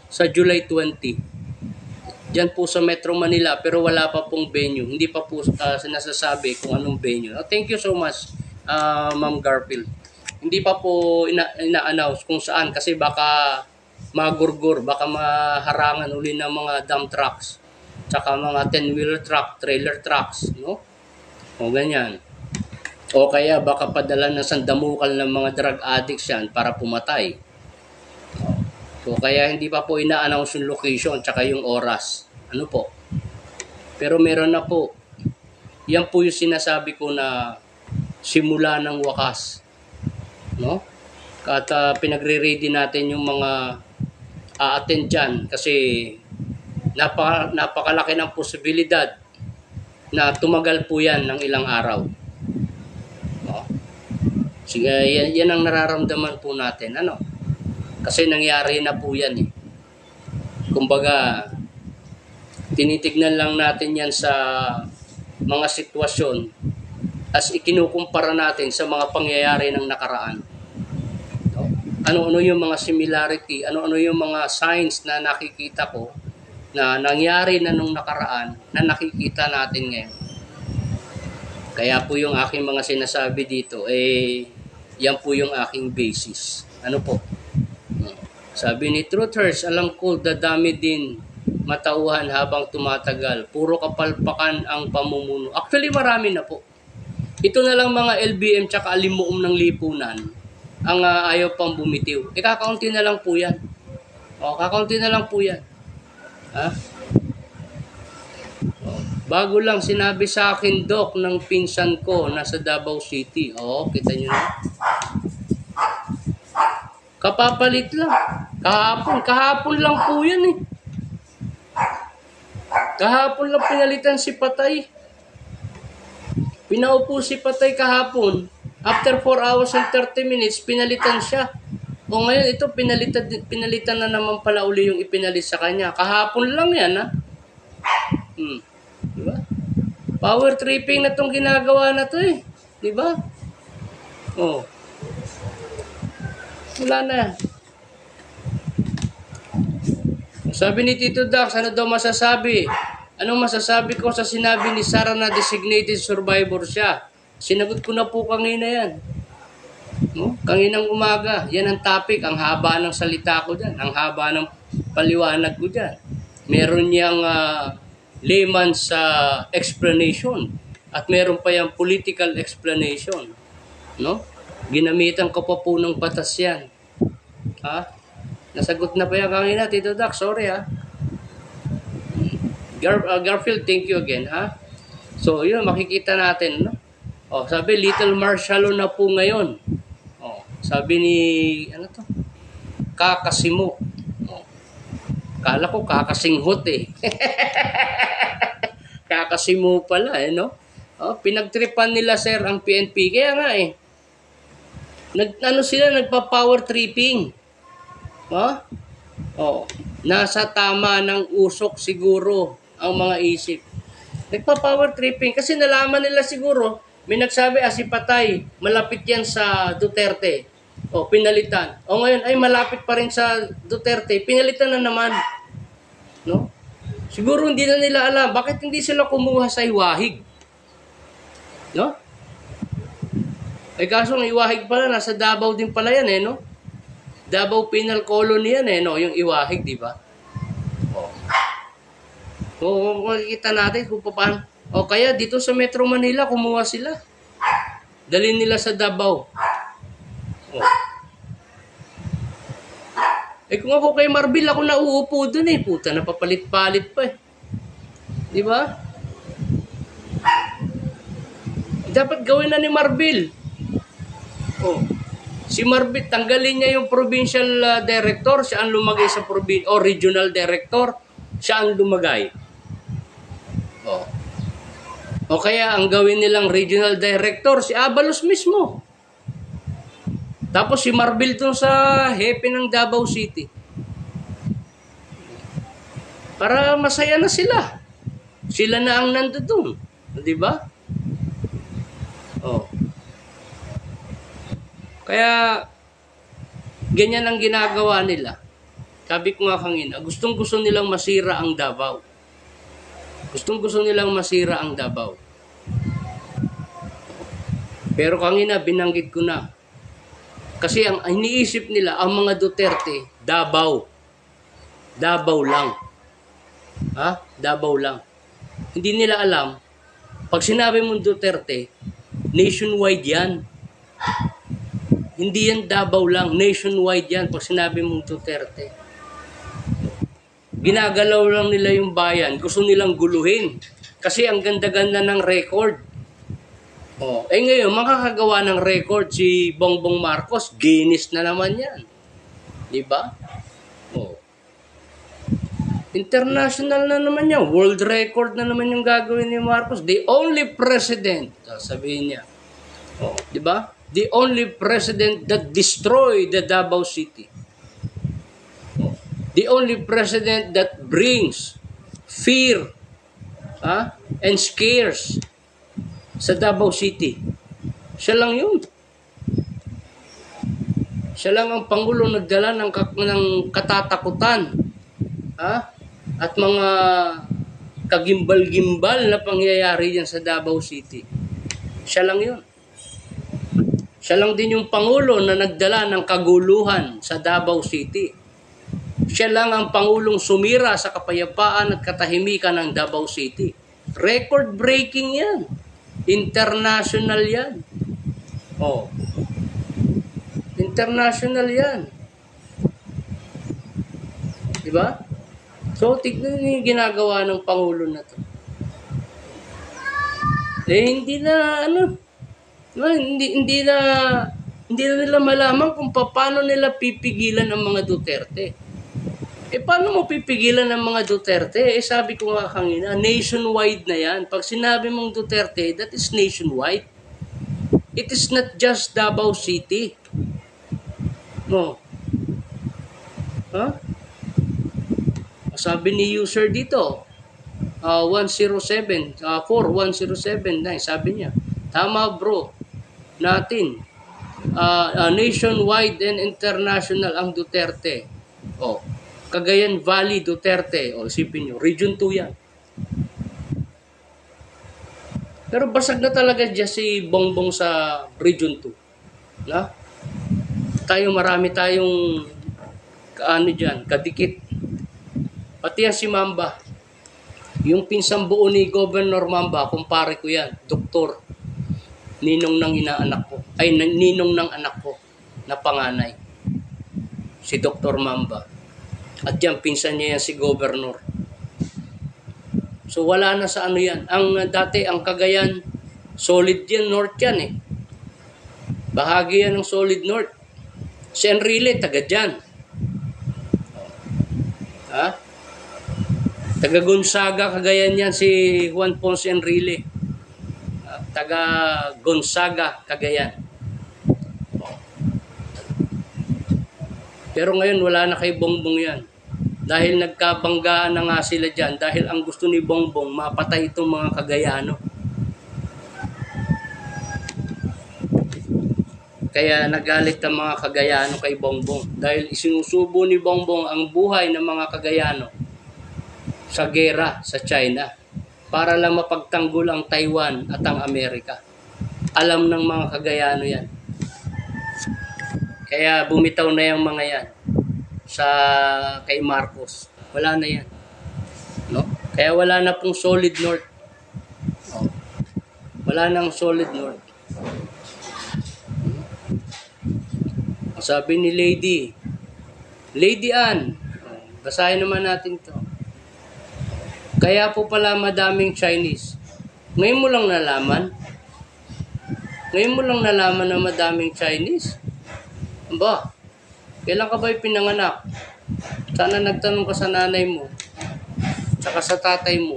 sa July 20. Diyan po sa Metro Manila, pero wala pa pong venue. Hindi pa po sinasasabi kung anong venue. Thank you so much, Ma'am Garfield. Hindi pa po ina-announce kung saan kasi baka magurgur, baka maharangan uli ng mga dump trucks, tsaka mga 10-wheeler truck, trailer trucks, no? O ganyan. O kaya baka padala ng sandamukal ng mga drug addicts yan para pumatay. So kaya hindi pa po ina-announce yung location tsaka yung oras. Ano po? Pero meron na po. Yan po yung sinasabi ko na simula ng wakas. No? At pinagre-ready natin yung mga a-attend dyan kasi napakalaki ng posibilidad na tumagal po yan ng ilang araw. No? Sige, yan ang nararamdaman po natin. Ano? Kasi nangyari na po yan eh. Kumbaga, tinitignan lang natin yan sa mga sitwasyon as ikinukumpara natin sa mga pangyayari ng nakaraan. No? Ano-ano yung mga similarity, ano-ano yung mga signs na nakikita ko na nangyari na nung nakaraan na nakikita natin ngayon. Kaya po yung aking mga sinasabi dito, yan po yung aking basis. Ano po? Sabi ni Truthers, alam ko dadami din matauhan habang tumatagal. Puro kapalpakan ang pamumuno. Actually, marami na po. Ito na lang mga LBM tsaka alimuum ng lipunan ang ayaw pang bumitiw. Kakaunti na lang po yan. Kakaunti na lang po yan. Ha? Bago lang sinabi sa akin, Doc, ng pinsan ko nasa Davao City. Kita nyo na. Kapapalit lang. Kahapon lang po yan eh. Kahapon lang pinalitan si Patay. Pinaupo si Patay kahapon. After 4 hours and 30 minutes, pinalitan siya. Ngayon ito, pinalitan na naman pala uli yung ipinalit sa kanya. Kahapon lang yan ha. Diba? Power tripping na tong ginagawa na to eh. Diba? Wala na. Sabi ni Tito Dax, ano daw masasabi? Anong masasabi ko sa sinabi ni Sarah na designated survivor siya? Sinagot ko na po kanina yan. Kaninang umaga. Yan ang topic. Ang haba ng salita ko dyan. Ang haba ng paliwanag ko dyan. Meron niyang layman's explanation. At meron pa yung political explanation. No? Ginamitan ko pa po ng batas yan. Ha? Nasagot na pa yan kanina, Tito Dax. Sorry ha. Garfield, thank you again ha. So yun, makikita natin. No? Sabi, Little Marshalo na po ngayon. Sabi ni, Kakasimo. Kala ko kakasinghot eh. Kakasimo pala eh, no? Pinagtripan nila sir ang PNP. Kaya nga eh. Nagpa-power tripping. Nasa tama ng usok siguro ang mga isip. Nagpa-power tripping kasi nalaman nila siguro, may nagsabi si Patay, malapit yan sa Duterte. Pinalitan. Ngayon ay malapit pa rin sa Duterte, pinalitan na naman. No? Siguro hindi na nila alam bakit hindi sila kumuha sa Iwahig. No? Kaso ng Iwahig pala, nasa Davao din pala yan eh, no? Davao Penal Colony yan eh, no? Yung Iwahig, di ba? Makikita natin kung paano. Kaya dito sa Metro Manila, kumuha sila. Dalhin nila sa Davao. Kung ako kay Marbil, ako nauupo dun eh. Puta, napapalit-palit pa eh. Di ba? Dapat gawin na ni Marbil. Si Marbil, tanggalin niya yung provincial director, siya ang lumagay sa regional director, siya ang lumagay. Kaya ang gawin nilang regional director, si Abalos mismo. Tapos si Marbil dun sa hepe ng Davao City. Para masaya na sila. Sila na ang nandoon. Di ba? Kaya Ganyan ang ginagawa nila. Sabi ko nga kanina, gustong-gusto nilang masira ang Davao. Gustong-gusto nilang masira ang Davao. Pero kanina, binanggit ko na. Kasi ang iniisip nila, ang mga Duterte, Davao. Davao lang. Ha? Davao lang. Hindi nila alam, pag sinabi mong Duterte, nationwide yan. Hindi yan Davao lang, nationwide yan pag sinabi mong Duterte. Ginagalaw lang nila yung bayan, gusto nilang guluhin. Kasi ang ganda-ganda ng record. Ngayon, makakagawa ng record si Bongbong Marcos, Guinness na naman yan. Diba? International na naman yan. World record na naman yung gagawin ni Marcos. The only president, sabihin niya. Diba? The only president that destroyed the Davao City. The only president that brings fear and scares sa Davao City. Siya lang yun. Siya lang ang Pangulo nagdala ng katatakutan. At mga kagimbal-gimbal na pangyayari dyan sa Davao City. Siya lang yun. Siya lang din yung Pangulo na nagdala ng kaguluhan sa Davao City. Siya lang ang Pangulong sumira sa kapayapaan at katahimikan ng Davao City. Record-breaking yan. International yan. International yan. Diba? So, tignan niyo yung ginagawa ng Pangulo na to. Hindi na nila malaman kung paano nila pipigilan ang mga Duterte. Paano mo pipigilan ang mga Duterte? Sabi ko nga kanina, nationwide na yan. Pag sinabi mong Duterte, that is nationwide. It is not just Davao City. No. Sabi ni user dito, 107, 41079, sabi niya, tama bro, natin, nationwide and international ang Duterte. Cagayan Valley, Duterte. Isipin nyo, Region 2 yan. Pero basag na talaga dyan si Bongbong sa Region 2. Marami tayong kadikit. Pati yan si Mamba. Yung pinsang buo ni Governor Mamba, kumpare ko yan, doktor. Ninong ng inaanak ko. Ninong ng anak ko na panganay. Si Dr. Mamba. At yan, pinsan niya yan si Governor. So wala na sa yan. Dati, ang Cagayan, solid yan, North yan . Bahagi yan ng solid North. Si Enrile, taga dyan. Taga Gonzaga, Cagayan yan, si Juan Ponce Enrile. Taga Gonzaga, Cagayan. Pero ngayon wala na kay Bongbong yan. Dahil nagkabanggaan na nga sila dyan. Dahil ang gusto ni Bongbong, mapatay itong mga Cagayano. Kaya nagalit ang mga Cagayano kay Bongbong. Dahil isinusubo ni Bongbong ang buhay ng mga Cagayano sa gera sa China. Para lang mapagtanggol ang Taiwan at ang Amerika. Alam ng mga Cagayano yan. Kaya bumitaw na yung mga yan kay Marcos. Wala na yan. Kaya wala na pong solid North. Wala nang solid North. Sabi ni Lady Ann, basahin naman natin to. Kaya po pala madaming Chinese. Ngayon mo lang nalaman? Ngayon mo lang nalaman na madaming Chinese? Ba, kailan ka ba pinanganak? Sana nagtanong ka sa nanay mo, tsaka sa tatay mo.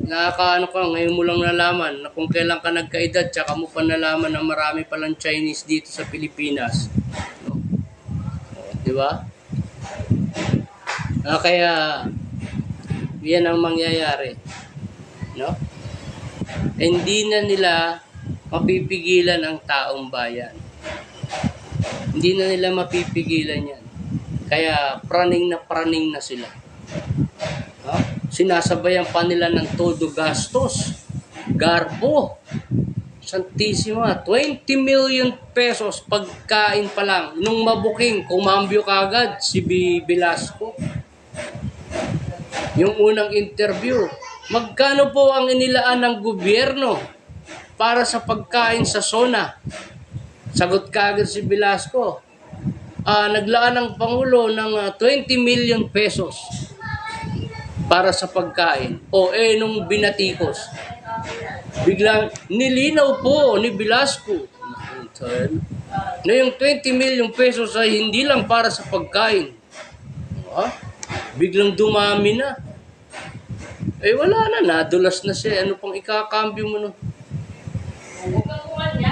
Nakakaano ka, ngayon mo lang nalaman na kung kailan ka nagkaedad, tsaka mo pa nalaman na marami palang Chinese dito sa Pilipinas. Diba? Kaya, yan ang mangyayari. Hindi na nila mapipigilan ang taong bayan. Hindi na nila mapipigilan yan. Kaya praning na sila. Ha? Sinasabayan pa nila ng todo gastos. Garbo. Santissima, 20 million pesos pagkain pa lang. Nung mabuking, kumambyo kagad si Velasco. Yung unang interview, magkano po ang inilaan ng gobyerno para sa pagkain sa SONA? Sagot kagad si Velasco, naglaan ng Pangulo ng 20 million pesos para sa pagkain. Nung binatikos, biglang nilinaw po ni Velasco na yung 20 million pesos ay hindi lang para sa pagkain. Biglang dumami na. Wala na, nadulas na siya. Ano pang ikakambyo mo nun?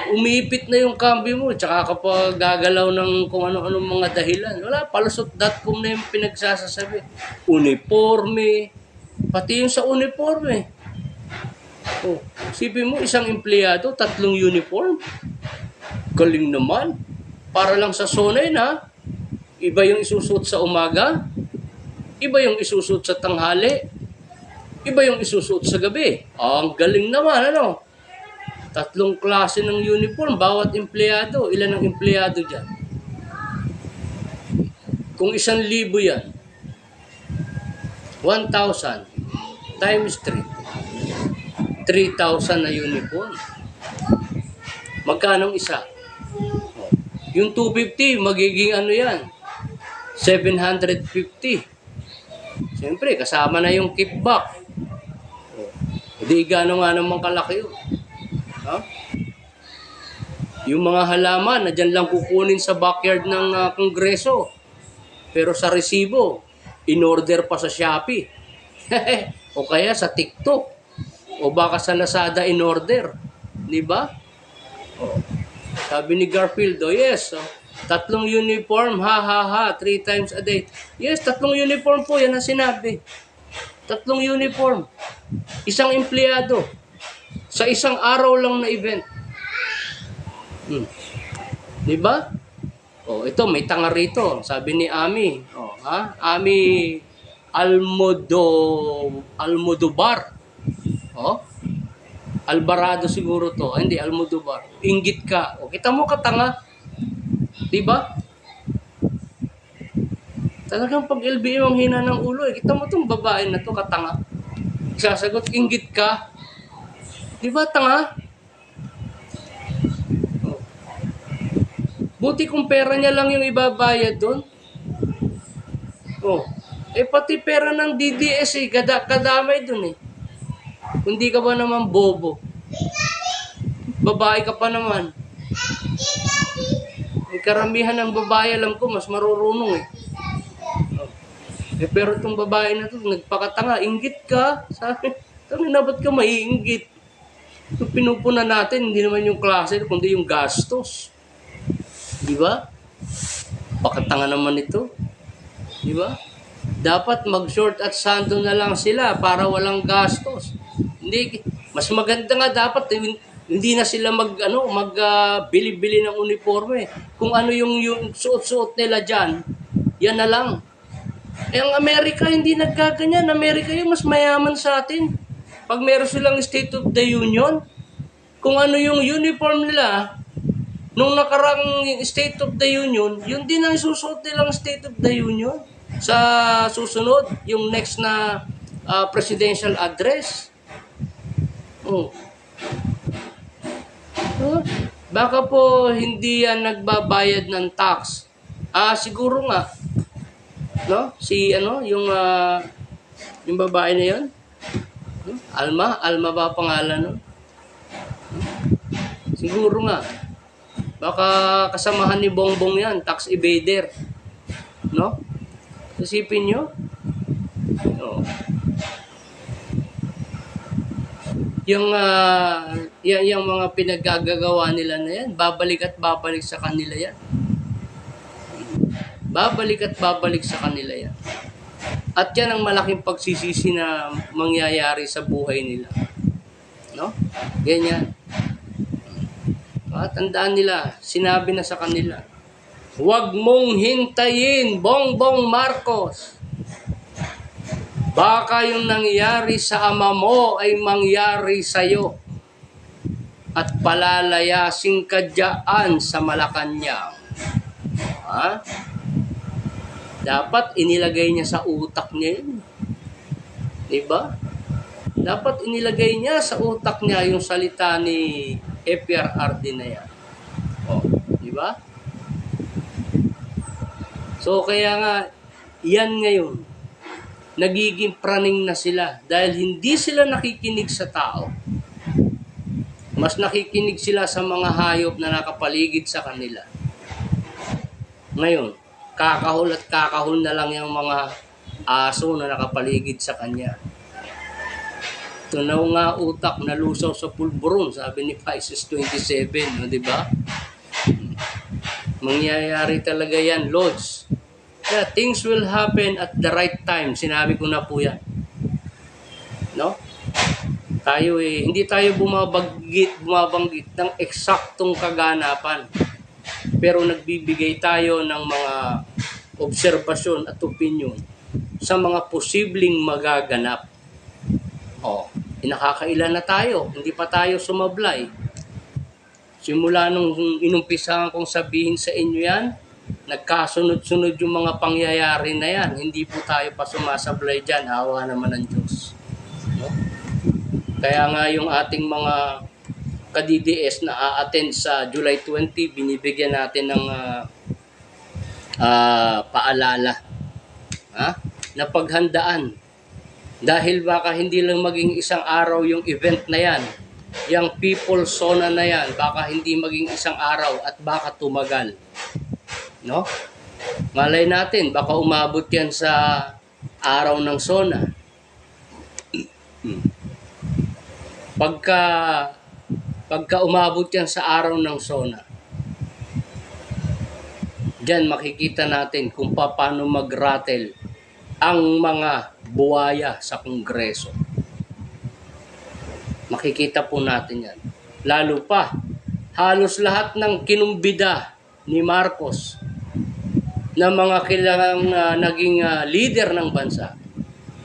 Umipit na yung cambio mo, tsaka kapag gagalaw ng kung ano-anong mga dahilan. Wala, palusot.com na yung pinagsasasabi. Uniforme, pati yung sa uniforme. Sipin mo, isang empleyado, 3 uniform. Galing naman. Para lang sa SONA yun, ha? Iba yung isusuot sa umaga, iba yung isusuot sa tanghali, iba yung isusuot sa gabi. Ang galing naman, ano? 3 klase ng uniform, bawat empleyado. Ilan ang empleyado dyan? Kung 1,000 yan, 1,000 times 3. 3,000 na uniform. Magkano isa? Yung 250, magiging ano yan? 750. Siyempre, kasama na yung kickback. Hindi gano'n nga naman kalaki yun. Yung mga halaman na dyan lang kukunin sa backyard ng Kongreso. Pero sa resibo, in-order pa sa Shopee. O kaya sa TikTok. O baka sa Lazada in-order. Diba? Sabi ni Garfield, yes, 3 uniform, 3 times a day. Yes, 3 uniform po, yan ang sinabi. 3 uniform. Isang empleyado. Sa isang araw lang na event. Diba? Ito, may tanga rito. Sabi ni Ami. Ami Almodovar. Alvarado siguro to. Hindi, Almodovar. Inggit ka. Kita mo katanga. Diba? Talagang pag LBM ang hina ng ulo. Kita mo tong babae na to katanga. Sasagot, inggit ka. Diba, tanga? Buti kung pera niya lang yung ibabayad doon. Pati pera ng DDS kadamay doon eh. Kundi ka ba naman bobo? Babae ka pa naman. Karamihan ng babae, alam ko, mas marurunong eh. Pero itong babae na to, nagpakatanga, inggit ka. Sabi na, ba't ka maiinggit? Ito pinupuna natin, hindi naman yung klase, kundi yung gastos. Diba? Pakatanga naman ito. Diba? Dapat mag-short at sando na lang sila para walang gastos. Hindi, mas maganda nga dapat hindi na sila bili-bili ng uniforme. Kung ano yung suot-suot nila dyan, yan na lang. Ang Amerika hindi nagkaganyan. Amerika yung mas mayaman sa atin. Pag meron silang State of the Union, kung ano yung uniform nila, nung nakarang State of the Union, yun din ang susuot nilang State of the Union. Sa susunod, yung next na presidential address. Baka po hindi yan nagbabayad ng tax. Siguro nga. No? Yung babae na yun? Alma ba pangalan no? Siguro nga. Baka kasamahan ni Bongbong yan, tax evader. No? Isipin nyo? Yung mga pinaggagawa nila na yan, babalik at babalik sa kanila yan. Babalik at babalik sa kanila yan. At yan ang malaking pagsisisi na mangyayari sa buhay nila. No? Ganyan. Tandaan nila, sinabi na sa kanila. Huwag mong hintayin, Bongbong Marcos. Baka yung nangyari sa ama mo ay mangyari sa'yo. At palalayasin ka dyan sa Malacanang. Ha? Dapat inilagay niya sa utak niya yun. Diba? Dapat inilagay niya sa utak niya yung salita ni FPRRD na yan. O, diba? So kaya nga, yan ngayon, nagiging praning na sila dahil hindi sila nakikinig sa tao. Mas nakikinig sila sa mga hayop na nakapaligid sa kanila. Ngayon, kakahol at kakahol na lang yung mga aso na nakapaligid sa kanya. Tunaw nga utak na lusaw sa pulburon, sabi ni Pisces 27, no, di ba? Mangyayari talaga yan, Lords. Yeah, things will happen at the right time. Sinabi ko na po yan. No? Tayo hindi tayo bumabanggit ng eksaktong kaganapan. Pero nagbibigay tayo ng mga obserbasyon at opinion sa mga posibleng magaganap. Nakakailan na tayo. Hindi pa tayo sumablay. Simula nung inumpisahan kong sabihin sa inyo yan, nagkasunod-sunod yung mga pangyayari na yan. Hindi po tayo pa sumasablay dyan. Hawa naman ng Diyos. No? Kaya nga yung ating mga ka-DDS na a-attend sa July 20, binibigyan natin ng paalala. Na paghandaan. Dahil baka hindi lang maging isang araw yung event na yan. Yung people zona na yan, baka hindi maging isang araw at baka tumagal. No? Malay natin, baka umabot yan sa araw ng zona. Pagka umabot yan sa araw ng zona, diyan makikita natin kung paano mag-rattle ang mga buwaya sa Kongreso. Makikita po natin yan. Lalo pa, halos lahat ng kinumbida ni Marcos na mga kilalang naging leader ng bansa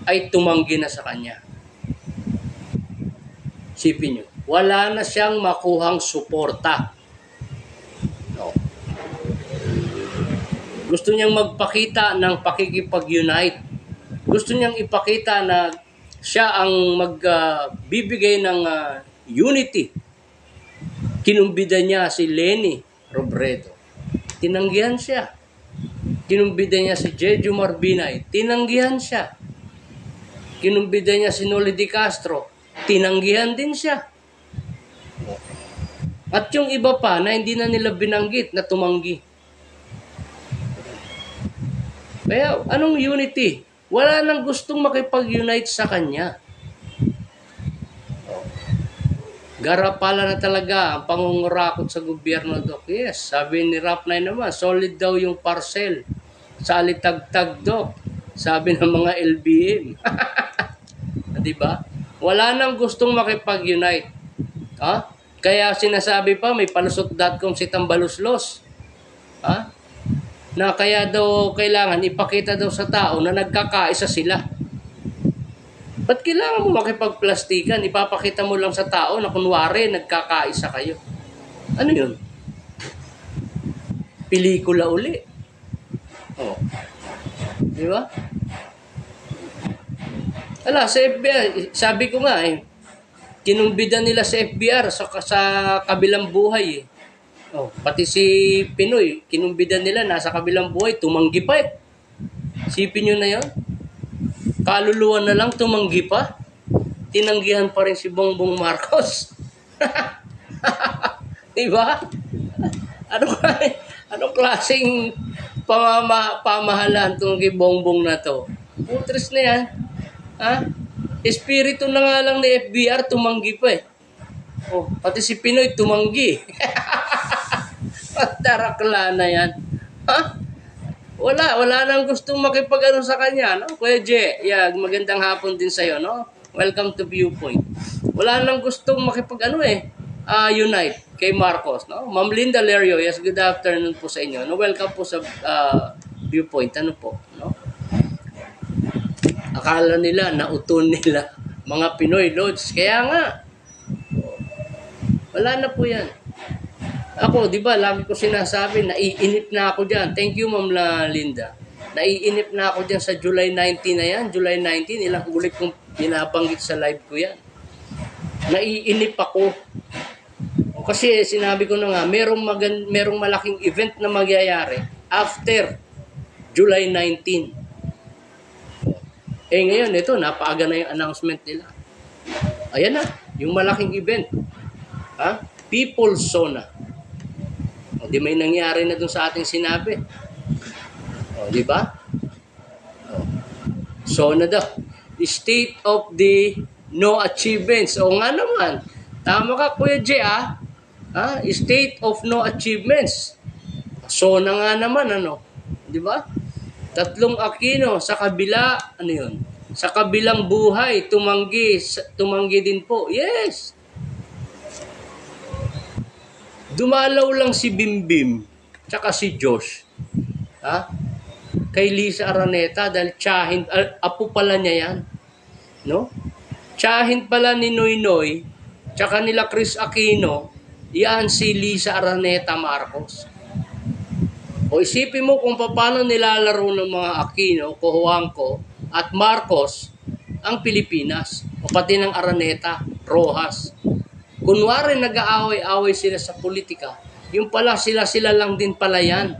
ay tumanggi na sa kanya. Sipin nyo, wala na siyang makuhang suporta. No. Gusto niyang magpakita ng pakikipag-unite. Gusto niyang ipakita na siya ang magbibigay ng unity. Kinumbida niya si Leni Robredo. Tinanggihan siya. Kinumbida niya si Jeju Marbinay. Tinanggihan siya. Kinumbida niya si Noli de Castro. Tinanggihan din siya. At yung iba pa na hindi na nila binanggit na tumanggi. Kaya anong unity? Wala nang gustong makipag-unite sa kanya. Garapala na talaga ang pangungurakot sa gobyerno, Dok. Yes, sabi ni Rapnay naman, solid daw yung parcel sa alitagtag, Dok. Sabi ng mga LBM. Diba? Wala nang gustong makipag-unite. Kaya sinasabi pa, may palusot.com si Tambaluslos. Na kaya daw kailangan ipakita daw sa tao na nagkakaisa sila. Ba't kailangan mo makipagplastikan? Ipapakita mo lang sa tao na kunwari nagkakaisa kayo. Ano yun? Pelikula uli. Di ba? Sa FBI, sabi ko nga kinumbida nila sa FBR sa kabilang buhay pati si Pinoy, kinumbida nila, nasa kabilang buhay, tumanggi pa Sipin nyo na yun. Kaluluwa na lang, tumanggi pa. Tinanggihan pa rin si Bongbong Marcos. Diba? Anong klaseng pamahalaan itong kay Bongbong na to? Putres na yan. Espiritu na nga lang ni FBR, tumanggi pa pati si Pinoy, tumanggi. Tarakla na yan. Wala nang gustong makipag-ano sa kanya, no? Kuya J, magandang hapon din sa'yo, no? Welcome to Viewpoint. Wala nang gustong makipag-unite. kay Marcos, no? Ma'am Linda Lerio, yes, good afternoon po sa inyo. No, welcome po sa Viewpoint, ano po, no? Akala nila, nauton nila mga Pinoy Lods. Kaya nga, wala na po yan. Ako, di ba, lagi ko sinasabi, naiinip na ako dyan. Thank you, Ma'am Linda. Naiinip na ako dyan sa July 19 na yan. July 19, ilang ulit kong binabanggit sa live ko yan. Naiinip ako. Kasi sinabi ko na nga, merong malaking event na magyayari after July 19. Ngayon, ito, napaaga na yung announcement nila. Ayan na, yung malaking event. People's Zona. Di may nangyari na dun sa ating sinabi. Di ba? Zona daw. The state of the no achievements. O nga naman. Tama ka, Kuya J, state of no achievements. Zona nga naman, ano? Di ba? 3 Aquino sa kabila, ano yun? Sa kabilang buhay, tumanggi din po. Yes! Dumalaw lang si Bimbim, tsaka si Josh. Kay Lisa Araneta, dahil tsahin, apo pala niya yan. No? Tsahin pala ni Noynoy, tsaka nila Chris Aquino, yan si Lisa Araneta Marcos. O isipin mo kung paano nilalaro ng mga Aquino, Cojuangco at Marcos ang Pilipinas o pati ng Araneta, Rojas. Kunwari nag-aaway-away sila sa politika, yung pala sila lang din pala yan.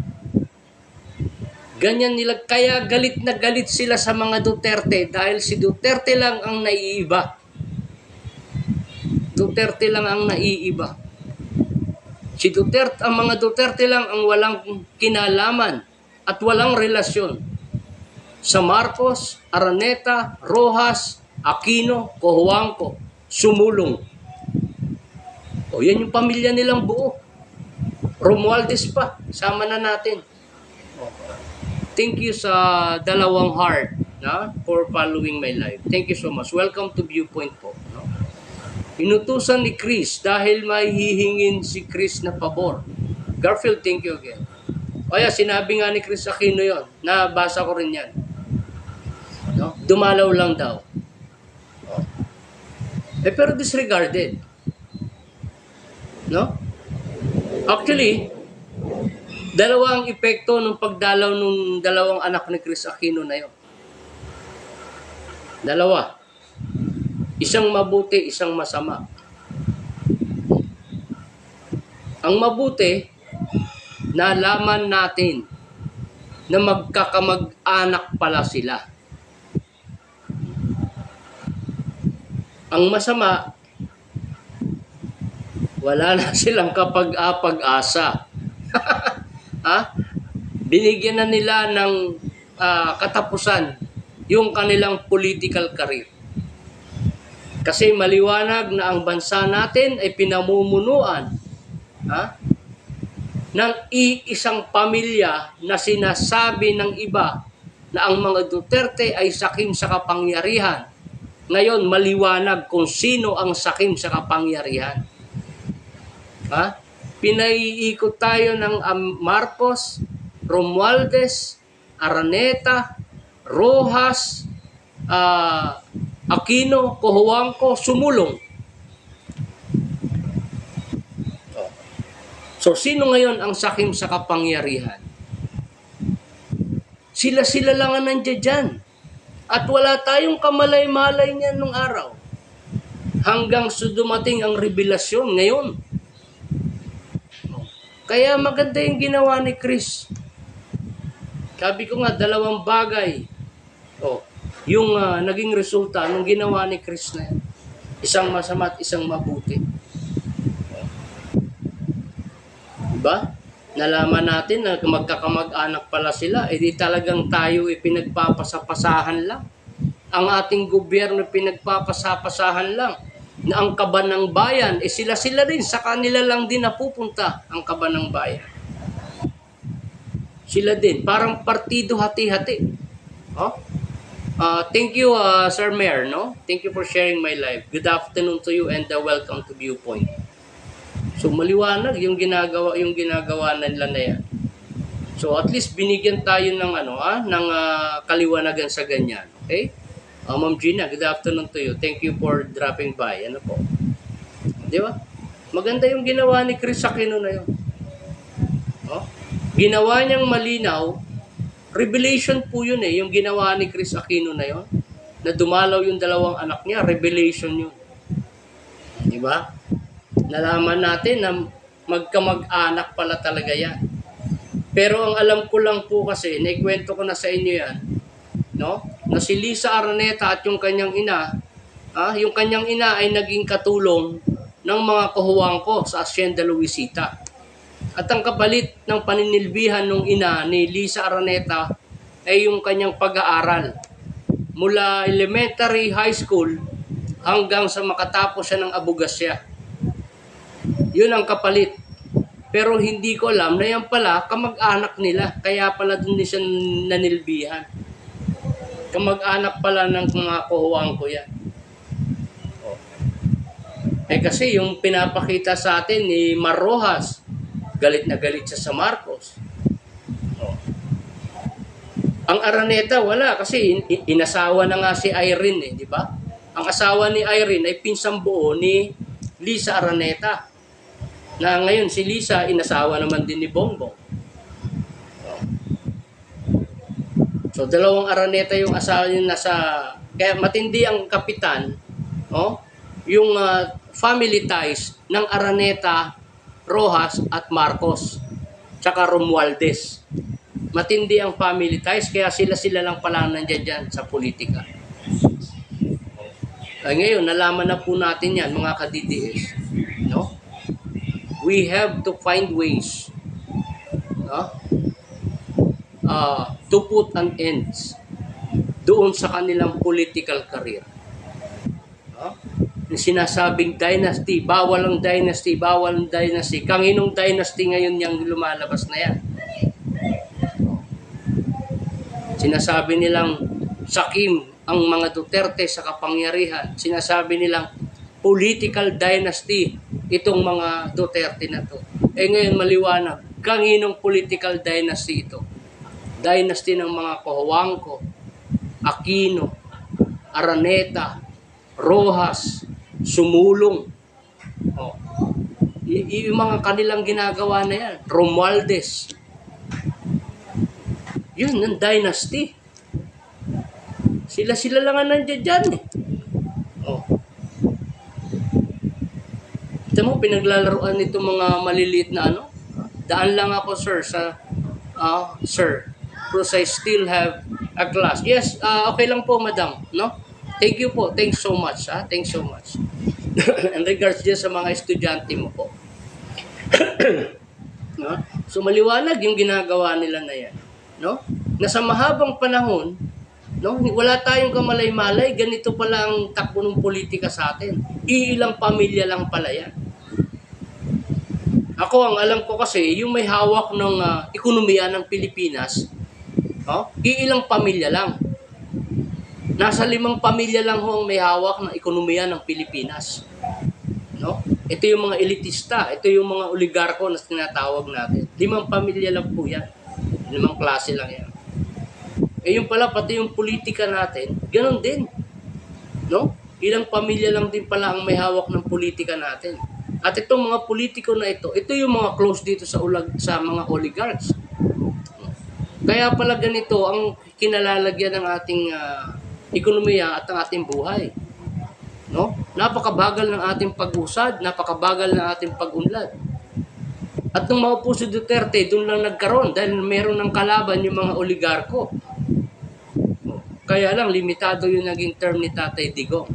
Ganyan nila, kaya galit na galit sila sa mga Duterte dahil si Duterte lang ang naiiba. Duterte lang ang naiiba. Si Duterte, ang mga Duterte lang ang walang kinalaman at walang relasyon sa Marcos, Araneta, Rojas, Aquino, Cojuangco, Sumulong. O yan yung pamilya nilang buo. Romualdez pa, sama na natin. Thank you sa Dalawang Heart for following my live. Thank you so much. Welcome to Viewpoint po. Inutusan ni Chris dahil may hihingin si Chris na pabor. Garfield, thank you again. Kaya sinabi nga ni Chris Aquino yon, nabasa ko rin yan. No? Dumalaw lang daw. Pero disregarded. No? Actually, dalawang epekto ng pagdalaw ng dalawang anak ni Chris Aquino na yon. Dalawa. Isang mabuti, isang masama. Ang mabuti, nalaman natin na magkakamag-anak pala sila. Ang masama, wala na silang kapag-apag-asa. Binigyan na nila ng katapusan yung kanilang political career. Kasi maliwanag na ang bansa natin ay pinamumunuan ng iisang pamilya na sinasabi ng iba na ang mga Duterte ay sakim sa kapangyarihan. Ngayon, maliwanag kung sino ang sakim sa kapangyarihan. Pinaiikot tayo ng Marcos, Romualdez, Araneta, Rojas, Aquino, Cojuangco, Sumulong. So, sino ngayon ang sakim sa kapangyarihan? Sila lang ang nandiyan dyan. At wala tayong kamalay-malay niyan nung araw. Hanggang dumating ang revelasyon ngayon. Kaya maganda yung ginawa ni Chris. Sabi ko nga, dalawang bagay. Yung naging resulta nung ginawa ni Chris na yan. Isang masama at isang mabuti. Diba? Nalaman natin na magkakamag-anak pala sila, di talagang tayo pinagpapasapasahan lang. Ang ating gobyerno pinagpapasapasahan lang. Na ang kaban ng bayan, sila rin, sa kanila lang din napupunta ang kaban ng bayan. Sila din, parang partido hati-hati. Thank you, Sir Mayor, no? Thank you for sharing my live. Good afternoon to you and welcome to Viewpoint. So maliwanag yung ginagawa nila na yan. So at least binigyan tayo ng ng kaliwanagan sa ganyan. Okay? Ma'am Gina, good afternoon to you. Thank you for dropping by. Ano po? Di ba? Maganda yung ginawa ni Chris Aquino na yun. Oh? Ginawa niyang malinaw, revelation po yun yung ginawa ni Chris Aquino na yun. Na dumalaw yung dalawang anak niya, revelation yun. Di ba? Nalaman natin na magkamag-anak pala talaga yan. Pero ang alam ko lang po kasi, naikwento ko na sa inyo yan, no? Na si Lisa Araneta at yung kanyang ina, yung kanyang ina ay naging katulong ng mga kahuwang ko sa Hacienda Luisita. At ang kapalit ng paninilbihan ng ina ni Lisa Araneta ay yung kanyang pag-aaral. Mula elementary, high school, hanggang sa makatapos siya ng abogasya. Yun ang kapalit. Pero hindi ko alam na yan pala kamag-anak nila. Kaya pala dun siya nanilbihan. Kamag-anak pala ng mga kuhuwang ko yan. Kasi yung pinapakita sa atin ni Mar Rojas, galit na galit siya sa Marcos. Ang Araneta wala kasi inasawa na nga si Irene, di ba? Ang asawa ni Irene ay pinsang buo ni Lisa Araneta. Na ngayon si Lisa inasawa naman din ni Bongbong. So dalawang Araneta yung asawa niya nasa, kaya matindi ang kapitan, yung family ties ng Araneta, Rojas at Marcos, tsaka Romualdez. Matindi ang family ties, kaya sila lang pala nandiyan dyan sa politika. Ay ngayon, nalaman na po natin yan, mga ka-DDS. No? We have to find ways to put an end doon sa kanilang political career. Sinasabing dynasty, bawal ang dynasty, bawal ang dynasty. Kanginong dynasty ngayon yung lumalabas na yan? Sinasabi nilang sakim ang mga Duterte sa kapangyarihan. Sinasabi nilang political dynasty itong mga Duterte na to. Ngayon maliwanag, kanginong political dynasty ito? Dynasty ng mga Cojuangco, Aquino, Araneta, Rojas, Sumulong. Yung mga kanilang ginagawa na yan, Romualdez. Yun, ang dynasty. Sila lang ang nandiyan dyan Ito mo, pinaglalaroan nito mga maliliit na Daan lang ako, sir, sa sir. Because I still have a class. Yes, okay lang po, madam. No? Thank you po. Thanks so much. Thanks so much. In regards dyan sa mga estudyante mo po. No? So, maliwanag yung ginagawa nila na yan. No? Nasa mahabang panahon, no? Wala tayong kamalay-malay, ganito pala ang takbo ng politika sa atin. Iilang pamilya lang pala yan. Ako, ang alam ko kasi, yung may hawak ng ekonomiya ng Pilipinas, iilang pamilya lang. Nasa 5 pamilya lang ho ang may hawak ng ekonomiya ng Pilipinas. No? Ito yung mga elitista, ito yung mga oligarko na tinatawag natin. 5 pamilya lang po yan. 5 klase lang yan. Yung pala, pati yung politika natin, ganun din. No? Ilang pamilya lang din pala ang may hawak ng politika natin. At itong mga politiko na ito yung mga close dito sa mga oligarchs. Kaya pala ganito ang kinalalagyan ng ating ekonomiya at ang ating buhay. No? Napakabagal ng ating pag-usad, napakabagal ng ating pag-unlad. At nung maupo si Duterte, doon lang nagkaroon dahil meron ng kalaban yung mga oligarko. Kaya lang, limitado yung naging term ni Tatay Digong.